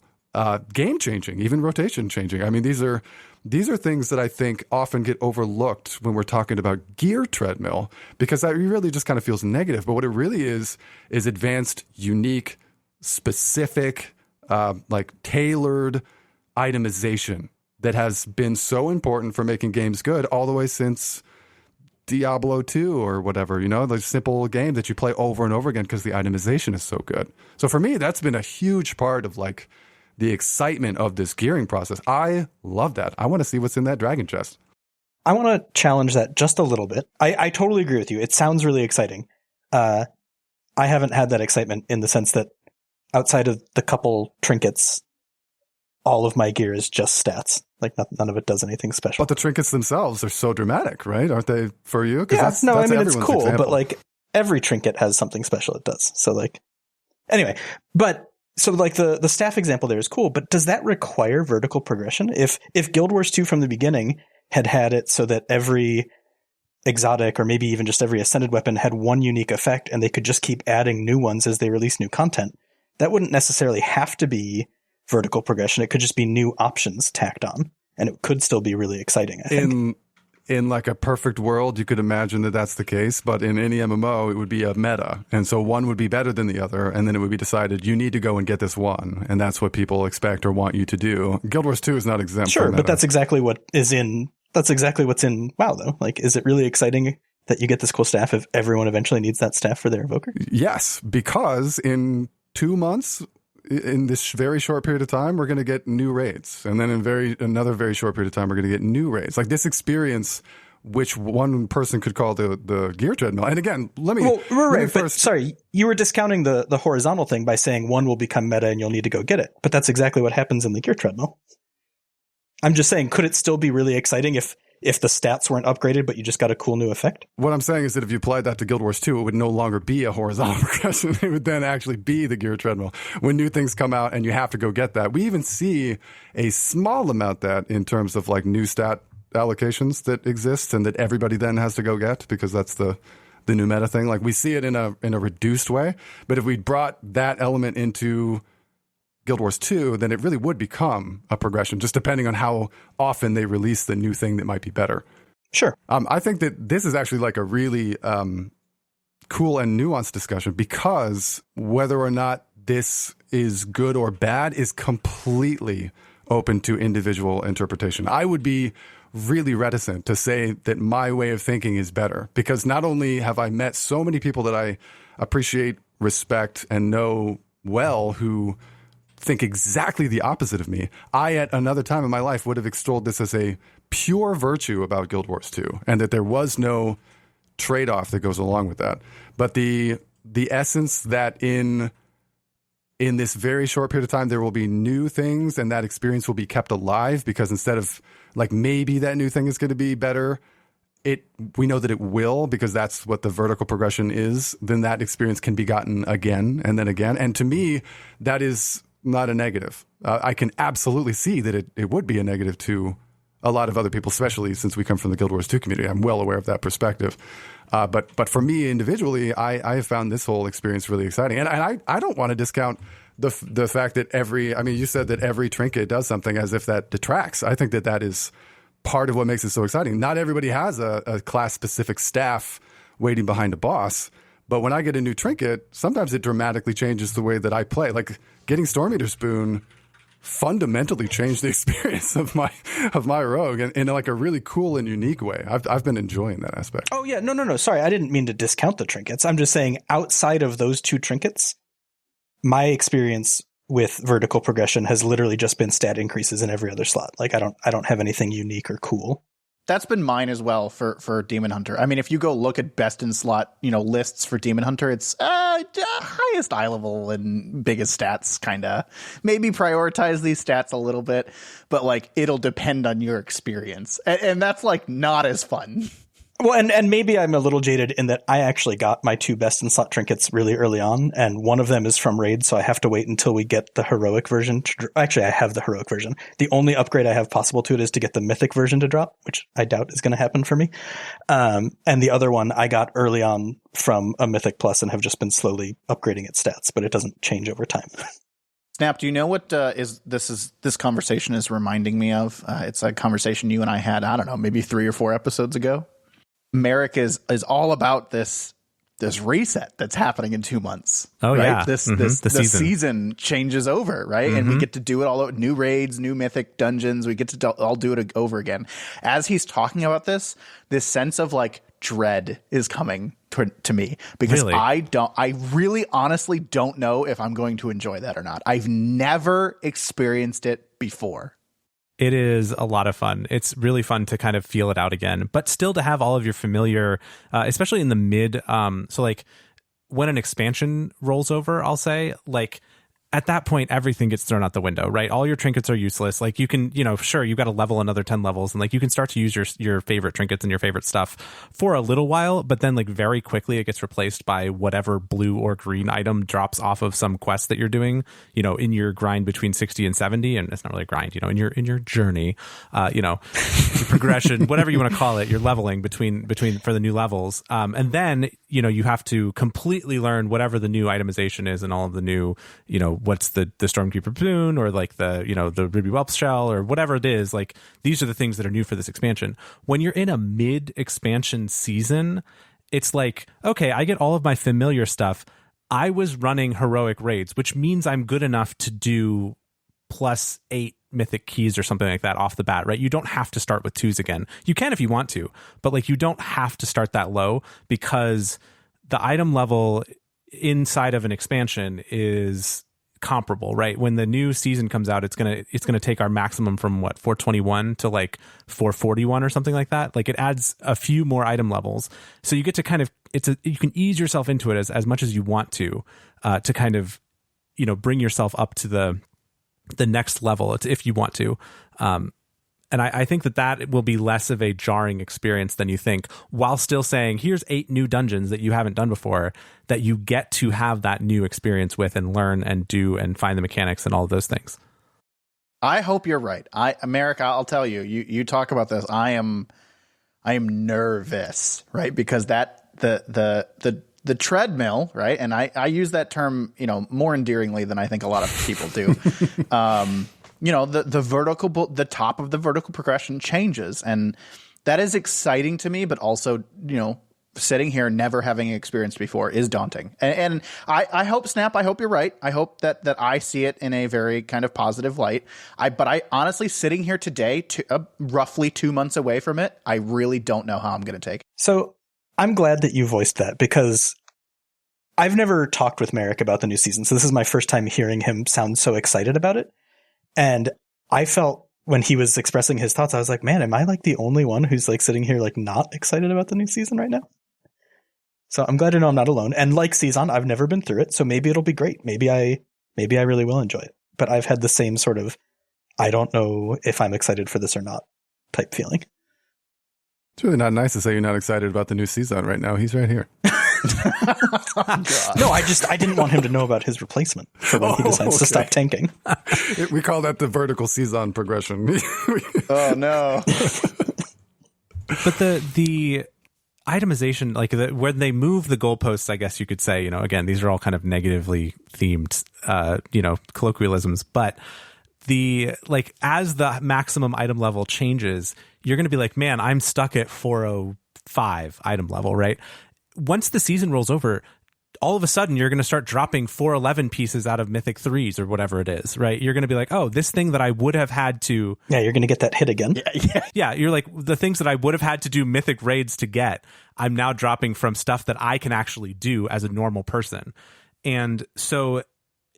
game-changing, even rotation-changing. I mean, these are things that I think often get overlooked when we're talking about gear treadmill, because that really just kind of feels negative. But what it really is advanced, unique, specific, like tailored itemization that has been so important for making games good all the way since Diablo 2 or whatever, the simple game that you play over and over again because the itemization is so good. So for me, that's been a huge part of like the excitement of this gearing process. I love that. I want to see what's in that dragon chest. I want to challenge that just a little bit. I totally agree with you. It sounds really exciting. I haven't had that excitement in the sense that outside of the couple trinkets, all of my gear is just stats. Like none of it does anything special. But the trinkets themselves are so dramatic, right? Aren't they for you? Yeah, that's I mean, it's cool, example. but like every trinket has something special it does. So like, anyway, but so like the staff example there is cool, but does that require vertical progression? If Guild Wars 2 from the beginning had it so that every exotic or maybe even just every ascended weapon had one unique effect and they could just keep adding new ones as they release new content, that wouldn't necessarily have to be vertical progression. It could just be new options tacked on, and it could still be really exciting, I think. In like a perfect world, you could imagine that that's the case, but in any MMO, it would be a meta. And so one would be better than the other, and then it would be decided you need to go and get this one, and that's what people expect or want you to do. Guild Wars 2 is not exempt from meta. But that's exactly what's in WoW, though. Like, is it really exciting that you get this cool staff if everyone eventually needs that staff for their evoker? Yes, because in 2 months, in this very short period of time, we're going to get new raids. And then in another very short period of time, we're going to get new raids. Like this experience, which one person could call the gear treadmill. And again, let me first... But sorry, you were discounting the horizontal thing by saying one will become meta and you'll need to go get it. But that's exactly what happens in the gear treadmill. I'm just saying, could it still be really exciting if the stats weren't upgraded, but you just got a cool new effect? What I'm saying is that if you applied that to Guild Wars 2, it would no longer be a horizontal progression. It would then actually be the gear treadmill. When new things come out and you have to go get that. We even see a small amount that in terms of like new stat allocations that exist and that everybody then has to go get because that's the new meta thing. Like we see it in a reduced way. But if we brought that element into Guild Wars 2, then it really would become a progression, just depending on how often they release the new thing that might be better. Sure. I think that this is actually like a really cool and nuanced discussion because whether or not this is good or bad is completely open to individual interpretation. I would be really reticent to say that my way of thinking is better because not only have I met so many people that I appreciate, respect, and know well who think exactly the opposite of me. I, at another time in my life, would have extolled this as a pure virtue about Guild Wars 2, and that there was no trade-off that goes along with that. But the essence that in this very short period of time, there will be new things, and that experience will be kept alive because instead of like maybe that new thing is going to be better, we know that it will because that's what the vertical progression is. Then that experience can be gotten again and then again. And to me, that is not a negative. I can absolutely see that it would be a negative to a lot of other people, especially since we come from the Guild Wars 2 community. I'm well aware of that perspective. But for me individually, I have found this whole experience really exciting. And I don't want to discount the fact that you said that every trinket does something as if that detracts. I think that is part of what makes it so exciting. Not everybody has a class-specific staff waiting behind a boss. But when I get a new trinket, sometimes it dramatically changes the way that I play. Like getting Storm Eater Spoon fundamentally changed the experience of my rogue in like a really cool and unique way. I've been enjoying that aspect. Oh yeah, no. Sorry, I didn't mean to discount the trinkets. I'm just saying outside of those two trinkets, my experience with vertical progression has literally just been stat increases in every other slot. Like I don't have anything unique or cool. That's been mine as well for Demon Hunter. I mean, if you go look at best in slot, lists for Demon Hunter, it's highest eye level and biggest stats, kind of. Maybe prioritize these stats a little bit, but like it'll depend on your experience, and that's like not as fun. Well, and maybe I'm a little jaded in that I actually got my two best in slot trinkets really early on, and one of them is from Raid, so I have to wait until we get the heroic version. Actually, I have the heroic version. The only upgrade I have possible to it is to get the mythic version to drop, which I doubt is going to happen for me. And the other one I got early on from a mythic plus and have just been slowly upgrading its stats, but it doesn't change over time. Snap, do you know what this conversation is reminding me of? It's a conversation you and I had, I don't know, maybe 3 or 4 episodes ago. Maeric is all about this this reset that's happening in 2 months. Oh, right? yeah. The season changes over, right? And we get to do it all over. New raids, new mythic dungeons. We get to all do it over again. As he's talking about this sense of like dread is coming to me, because Really? I really honestly don't know if I'm going to enjoy that or not. I've never experienced it before. It is a lot of fun. It's really fun to kind of feel it out again, but still to have all of your familiar, especially in the mid. So like when an expansion rolls over, I'll say, like, at that point, everything gets thrown out the window, right? All your trinkets are useless. Like you can, sure, you've got to level another 10 levels and like you can start to use your favorite trinkets and your favorite stuff for a little while, but then like very quickly it gets replaced by whatever blue or green item drops off of some quest that you're doing, in your grind between 60 and 70. And it's not really a grind, in your journey, your progression, whatever you want to call it, you're leveling between for the new levels. And then, you have to completely learn whatever the new itemization is and all of the new, what's the Stormkeeper boon or like the Ruby Whelp shell or whatever it is. Like these are the things that are new for this expansion. When you're in a mid expansion season, it's like, okay, I get all of my familiar stuff. I was running heroic raids, which means I'm good enough to do +8 mythic keys or something like that off the bat, right? You don't have to start with 2s again. You can if you want to, but like you don't have to start that low, because the item level inside of an expansion is comparable, right? When the new season comes out, it's gonna take our maximum from 421 to like 441 or something like that. Like it adds a few more item levels, so you get to kind of you can ease yourself into it as much as you want to kind of bring yourself up to the next level if you want to. And I think that will be less of a jarring experience than you think, while still saying, here's 8 new dungeons that you haven't done before that you get to have that new experience with and learn and do and find the mechanics and all of those things. I hope you're right. Maeric, I'll tell you, you talk about this. I am nervous, right? Because the treadmill, right? And I use that term, more endearingly than I think a lot of people do. The top of the vertical progression changes, and that is exciting to me, but also, sitting here never having experienced before is daunting. And I hope, Snap, I hope you're right. I hope that I see it in a very kind of positive light. But I honestly, sitting here today, roughly 2 months away from it, I really don't know how I'm going to take it. So I'm glad that you voiced that, because I've never talked with Maeric about the new season. So this is my first time hearing him sound so excited about it. And I felt when he was expressing his thoughts, I was like, man, am I like the only one who's like sitting here like not excited about the new season right now? So I'm glad to know I'm not alone. And like Season, I've never been through it, so maybe it'll be great. Maybe I really will enjoy it. But I've had the same sort of, I don't know if I'm excited for this or not type feeling. It's really not nice to say you're not excited about the new season right now. He's right here. No, I didn't want him to know about his replacement for when he decides to stop tanking. We call that the vertical season progression. Oh no. But the itemization, like when they move the goalposts, I guess you could say, again, these are all kind of negatively themed, colloquialisms, but as the maximum item level changes, you're going to be like, man, I'm stuck at 405 item level, right? Once the season rolls over, all of a sudden you're going to start dropping 411 pieces out of Mythic 3s or whatever it is, right? You're going to be like, oh, this thing that I would have had to... Yeah, you're going to get that hit again. Yeah, you're like, the things that I would have had to do Mythic raids to get, I'm now dropping from stuff that I can actually do as a normal person. And so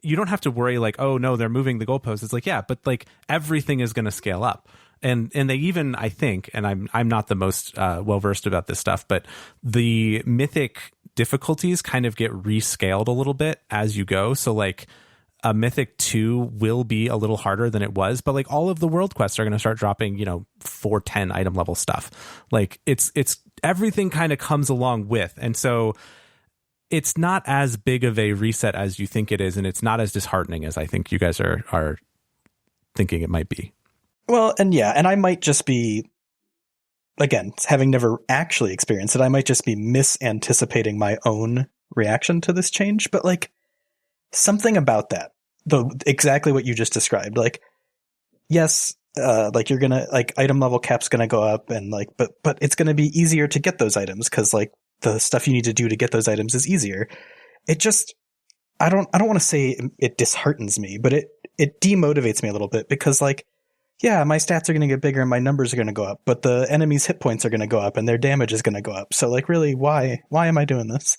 you don't have to worry like, oh no, they're moving the goalposts. It's like, yeah, but like everything is going to scale up. And they even, I think, and I'm not the most well versed about this stuff, but the mythic difficulties kind of get rescaled a little bit as you go. So like a mythic 2 will be a little harder than it was, but like all of the world quests are going to start dropping, 410 item level stuff. Like it's everything kind of comes along with, and so it's not as big of a reset as you think it is, and it's not as disheartening as I think you guys are thinking it might be. Well, and I might just be, again, having never actually experienced it, I might just be misanticipating my own reaction to this change. But like something about that, though, exactly what you just described, like, yes, like you're gonna, like item level cap's gonna go up, and like, but it's gonna be easier to get those items because like the stuff you need to do to get those items is easier. It just, I don't want to say it disheartens me, but it demotivates me a little bit because, like, yeah, my stats are going to get bigger and my numbers are going to go up, but the enemy's hit points are going to go up and their damage is going to go up. So, like, really, why am I doing this?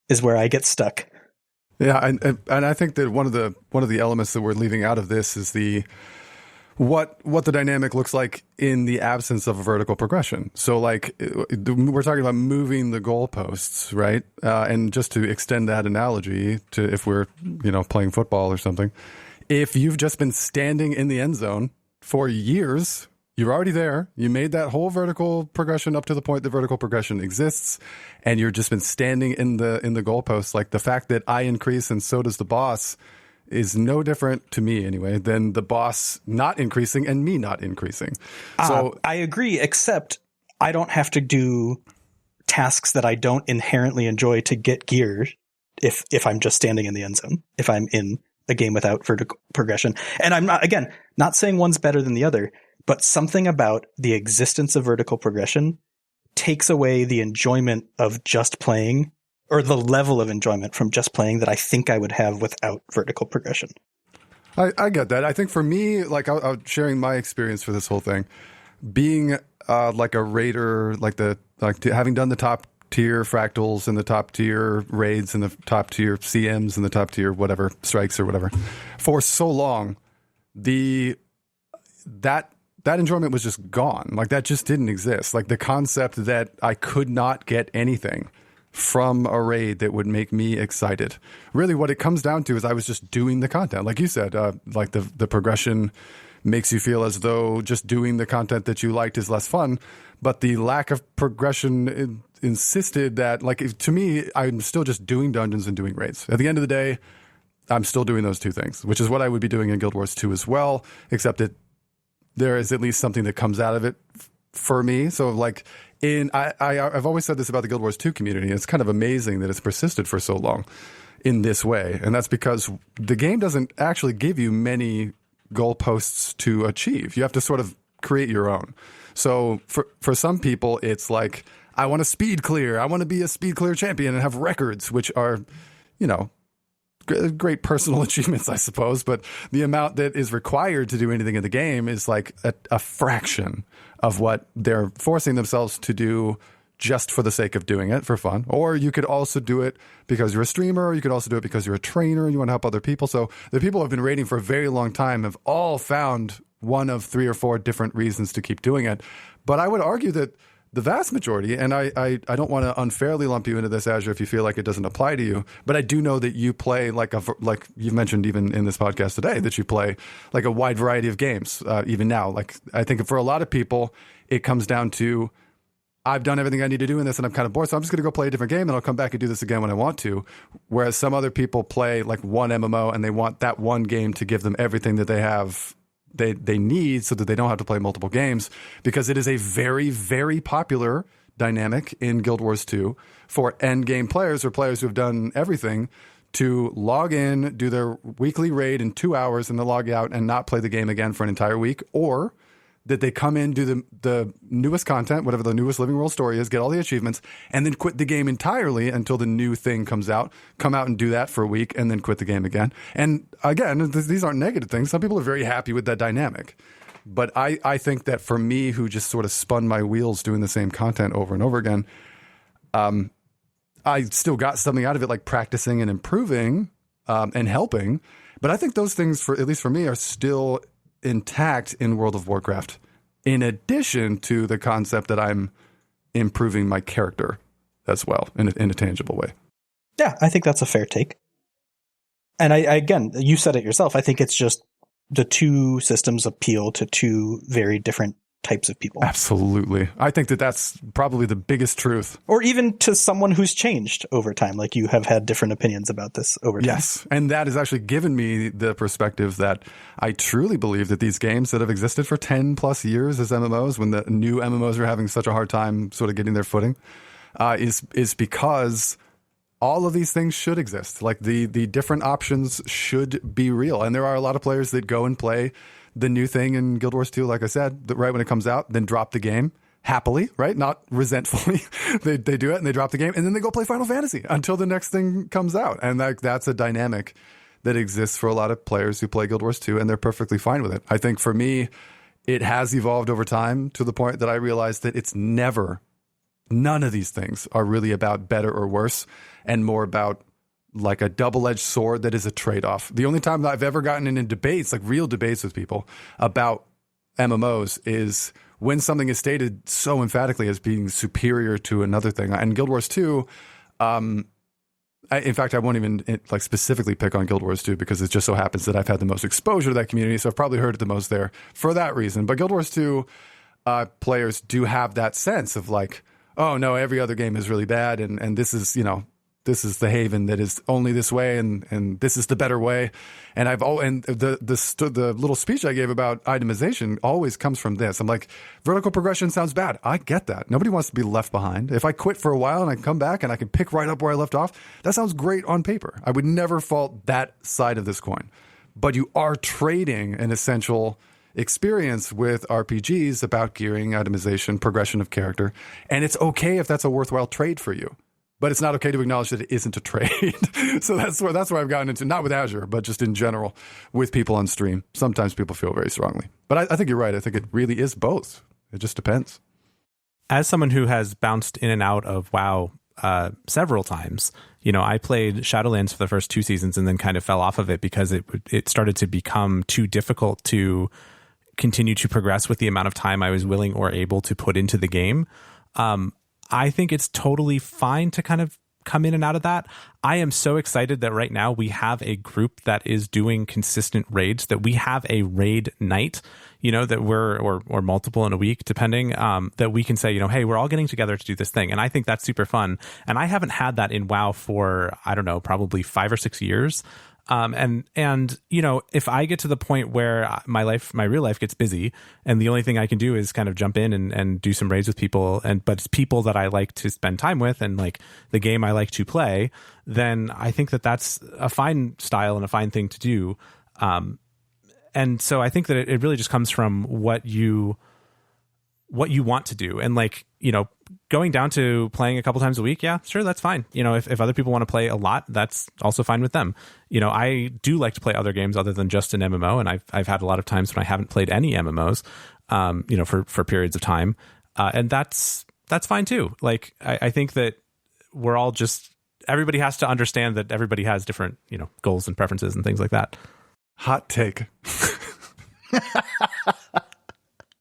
Is where I get stuck. Yeah, and I think that one of the elements that we're leaving out of this is what the dynamic looks like in the absence of a vertical progression. So, like, we're talking about moving the goalposts, right? And just to extend that analogy to if we're playing football or something, if you've just been standing in the end zone for years, you're already there. You made that whole vertical progression up to the point the vertical progression exists, and you've just been standing in the goalposts. Like, the fact that I increase and so does the boss is no different to me anyway than the boss not increasing and me not increasing. So I agree, except I don't have to do tasks that I don't inherently enjoy to get gear if I'm just standing in the end zone, if I'm in a game without vertical progression. And I'm not saying one's better than the other, but something about the existence of vertical progression takes away the enjoyment of just playing, or the level of enjoyment from just playing that I think I would have without vertical progression. I get that. I think for me, like, I'm sharing my experience for this whole thing, being like a raider, having done the top tier fractals and the top tier raids and the top tier CMs and the top tier whatever strikes or whatever for so long, that enjoyment was just gone. Like, that just didn't exist. Like, the concept that I could not get anything from a raid that would make me excited. Really, what it comes down to is I was just doing the content. Like you said, like the progression makes you feel as though just doing the content that you liked is less fun. But the lack of progression insisted that, like, to me, I'm still just doing dungeons and doing raids. At the end of the day, I'm still doing those two things, which is what I would be doing in Guild Wars 2 as well, except that there is at least something that comes out of it for me. So, like, I've always said this about the Guild Wars 2 community. It's kind of amazing that it's persisted for so long in this way. And that's because the game doesn't actually give you many goalposts to achieve. You have to sort of create your own. So for some people, it's like, I want to speed clear. I want to be a speed clear champion and have records, which are, great personal achievements, I suppose. But the amount that is required to do anything in the game is like a fraction of what they're forcing themselves to do just for the sake of doing it for fun. Or you could also do it because you're a streamer, or you could also do it because you're a trainer and you want to help other people. So the people who have been raiding for a very long time have all found one of 3 or 4 different reasons to keep doing it. But I would argue that the vast majority, and I don't want to unfairly lump you into this, Azure, if you feel like it doesn't apply to you, but I do know that you play like you've mentioned even in this podcast today, that you play like a wide variety of games, even now. Like, I think for a lot of people, it comes down to, I've done everything I need to do in this and I'm kind of bored, so I'm just going to go play a different game and I'll come back and do this again when I want to. Whereas some other people play like one MMO and they want that one game to give them everything that they have they need, so that they don't have to play multiple games, because it is a very, very popular dynamic in Guild Wars 2 for end game players, or players who have done everything, to log in, do their weekly raid in 2 hours, and then log out and not play the game again for an entire week, or that they come in, do the newest content, whatever the newest Living World story is, get all the achievements, and then quit the game entirely until the new thing comes out, come out and do that for a week, and then quit the game again. And again, these aren't negative things. Some people are very happy with that dynamic. But I think that for me, who just sort of spun my wheels doing the same content over and over again, I still got something out of it, like practicing and improving and helping. But I think those things, at least for me, are still intact in World of Warcraft, in addition to the concept that I'm improving my character as well in a tangible way. Yeah, I think that's a fair take. And I again, you said it yourself, I think it's just the two systems appeal to two very different types of people. Absolutely. I think that that's probably the biggest truth. Or even to someone who's changed over time, like you have had different opinions about this over time. Yes, and that has actually given me the perspective that I truly believe that these games that have existed for 10 plus years as MMOs, when the new MMOs are having such a hard time sort of getting their footing, is because all of these things should exist. Like the different options should be real. And there are a lot of players that go and play the new thing in Guild Wars 2, like I said, right when it comes out, then drop the game happily, right? Not resentfully. they do it and they drop the game and then they go play Final Fantasy until the next thing comes out. And that's a dynamic that exists for a lot of players who play Guild Wars 2, and they're perfectly fine with it. I think for me, it has evolved over time to the point that I realized that none of these things are really about better or worse, and more about like a double-edged sword that is a trade-off. The only time that I've ever gotten into debates, like real debates with people about MMOs, is when something is stated so emphatically as being superior to another thing. And Guild Wars 2, in fact, I won't even like specifically pick on Guild Wars 2 because it just so happens that I've had the most exposure to that community, so I've probably heard it the most there for that reason. But Guild Wars 2 players do have that sense of like, oh no, every other game is really bad, and this is, this is the haven that is only this way, and this is the better way. And the little speech I gave about itemization always comes from this. I'm like, vertical progression sounds bad. I get that. Nobody wants to be left behind. If I quit for a while and I come back and I can pick right up where I left off, that sounds great on paper. I would never fault that side of this coin. But you are trading an essential experience with RPGs about gearing, itemization, progression of character. And it's okay if that's a worthwhile trade for you. But it's not okay to acknowledge that it isn't a trade. So that's where I've gotten into, not with Azure, but just in general with people on stream. Sometimes people feel very strongly. But I think you're right. I think it really is both. It just depends. As someone who has bounced in and out of WoW several times, I played Shadowlands for the first 2 seasons and then kind of fell off of it because it started to become too difficult to continue to progress with the amount of time I was willing or able to put into the game. I think it's totally fine to kind of come in and out of that. I am so excited that right now we have a group that is doing consistent raids, that we have a raid night, that we're, or multiple in a week, depending, that we can say, hey, we're all getting together to do this thing. And I think that's super fun. And I haven't had that in WoW for, I don't know, probably 5 or 6 years. And if I get to the point where my real life gets busy and the only thing I can do is kind of jump in and do some raids with people, but it's people that I like to spend time with and like the game I like to play, then I think that that's a fine style and a fine thing to do. And so I think that it really just comes from what you want to do. And like, going down to playing a couple times a week, yeah, sure, that's fine. If other people want to play a lot, that's also fine with them. I do like to play other games other than just an MMO, and I've had a lot of times when I haven't played any MMOs, for periods of time, and that's fine too. Like I think that we're all everybody has to understand that everybody has different goals and preferences and things like that. Hot take.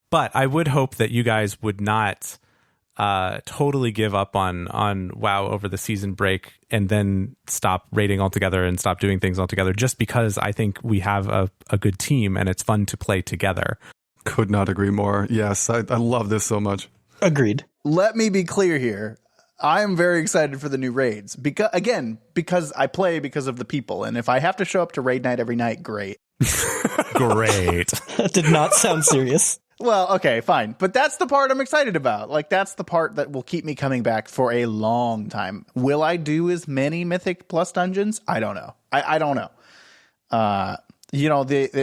But I would hope that you guys would not totally give up on WoW over the season break and then stop raiding altogether and stop doing things altogether, just because I think we have a good team and it's fun to play together. Could not agree more. Yes, I love this so much. Agreed. Let me be clear here. I'm very excited for the new raids because I play because of the people. And if I have to show up to raid night every night, great. Great. That did not sound serious. Well, okay, fine. But that's the part I'm excited about. Like, that's the part that will keep me coming back for a long time. Will I do as many Mythic Plus dungeons? I don't know. I don't know.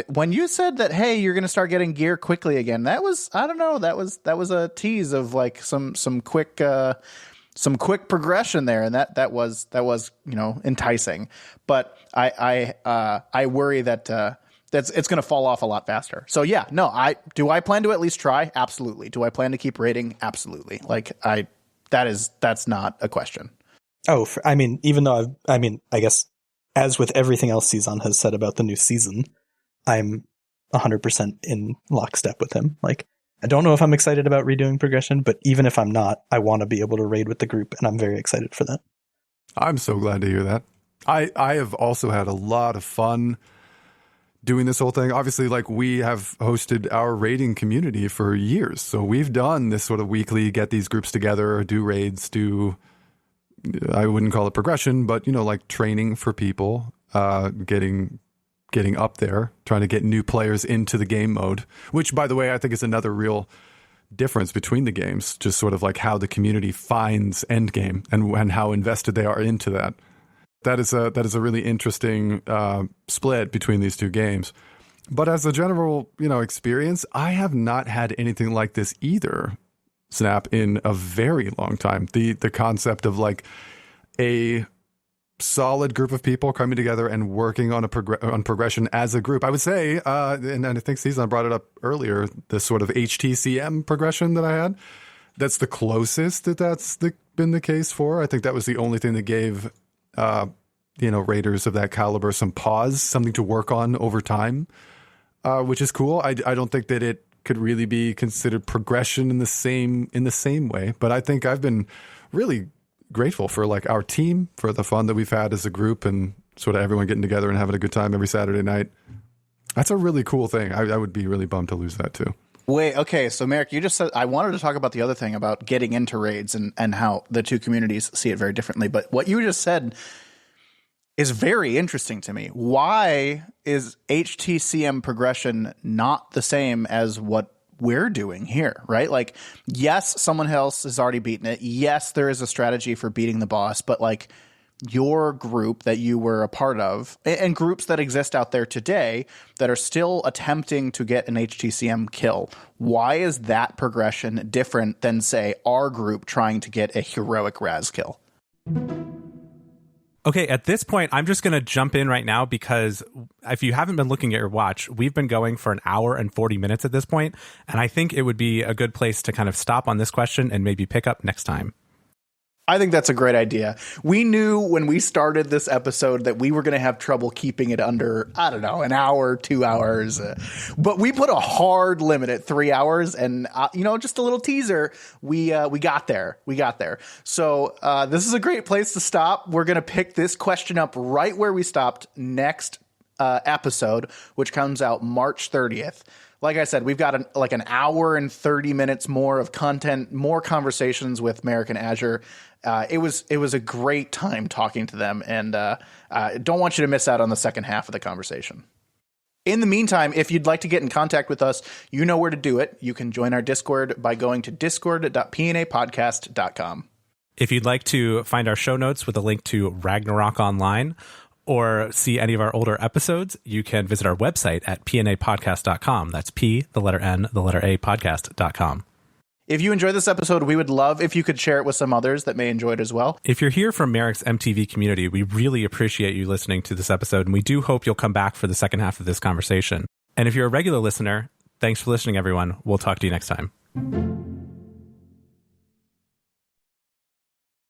When you said that, hey, you're going to start getting gear quickly again, that was, I don't know, that was a tease of like some quick progression there. And that was enticing. But I worry that, it's going to fall off a lot faster. So yeah, no, do I plan to at least try? Absolutely. Do I plan to keep raiding? Absolutely. Like that's not a question. Oh, even though I guess as with everything else Cezanne has said about the new season, I'm 100% in lockstep with him. Like, I don't know if I'm excited about redoing progression, but even if I'm not, I want to be able to raid with the group, and I'm very excited for that. I'm so glad to hear that. I have also had a lot of fun doing this whole thing. Obviously, like, we have hosted our raiding community for years. So we've done this sort of weekly, get these groups together, do raids, I wouldn't call it progression, but, like training for people, getting up there, trying to get new players into the game mode, which, by the way, I think is another real difference between the games, just sort of like how the community finds endgame and how invested they are into that. That is a really interesting split between these two games. But as a general, experience, I have not had anything like this either. Snap in a very long time. The concept of like a solid group of people coming together and working on on progression as a group. I would say, and I think Cezanne brought it up earlier, this sort of HTCM progression that I had. That's the closest that's been the case for. I think that was the only thing that gave, raiders of that caliber some pause, something to work on over time, which is cool. I don't think that it could really be considered progression in the same way, but I think I've been really grateful for like our team, for the fun that we've had as a group, and sort of everyone getting together and having a good time every Saturday night. That's a really cool thing. I would be really bummed to lose that too. Wait, okay, so Maeric, you just said, I wanted to talk about the other thing about getting into raids and how the two communities see it very differently, but what you just said is very interesting to me. Why is HTCM progression not the same as what we're doing here, right? Like, yes, someone else has already beaten it. Yes, there is a strategy for beating the boss, but like your group that you were a part of and groups that exist out there today that are still attempting to get an HTCM kill, why is that progression different than, say, our group trying to get a heroic Raz kill? Okay, at this point, I'm just going to jump in right now because if you haven't been looking at your watch, we've been going for an hour and 40 minutes at this point, and I think it would be a good place to kind of stop on this question and maybe pick up next time. I think that's a great idea. We knew when we started this episode that we were going to have trouble keeping it under, I don't know, an hour, 2 hours. But we put a hard limit at 3 hours. And, just a little teaser, we got there. We got there. So this is a great place to stop. We're going to pick this question up right where we stopped next episode, which comes out March 30th. Like I said, we've got an hour and 30 minutes more of content, more conversations with Maeric and Azure. It was a great time talking to them, and don't want you to miss out on the second half of the conversation. In the meantime, if you'd like to get in contact with us, you know where to do it. You can join our Discord by going to discord.pnapodcast.com. If you'd like to find our show notes with a link to Ragnarok Online, or see any of our older episodes, you can visit our website at pnapodcast.com. That's P, the letter N, the letter A, podcast.com. If you enjoyed this episode, we would love if you could share it with some others that may enjoy it as well. If you're here from Maeric's MTV community, we really appreciate you listening to this episode, and we do hope you'll come back for the second half of this conversation. And if you're a regular listener, thanks for listening, everyone. We'll talk to you next time.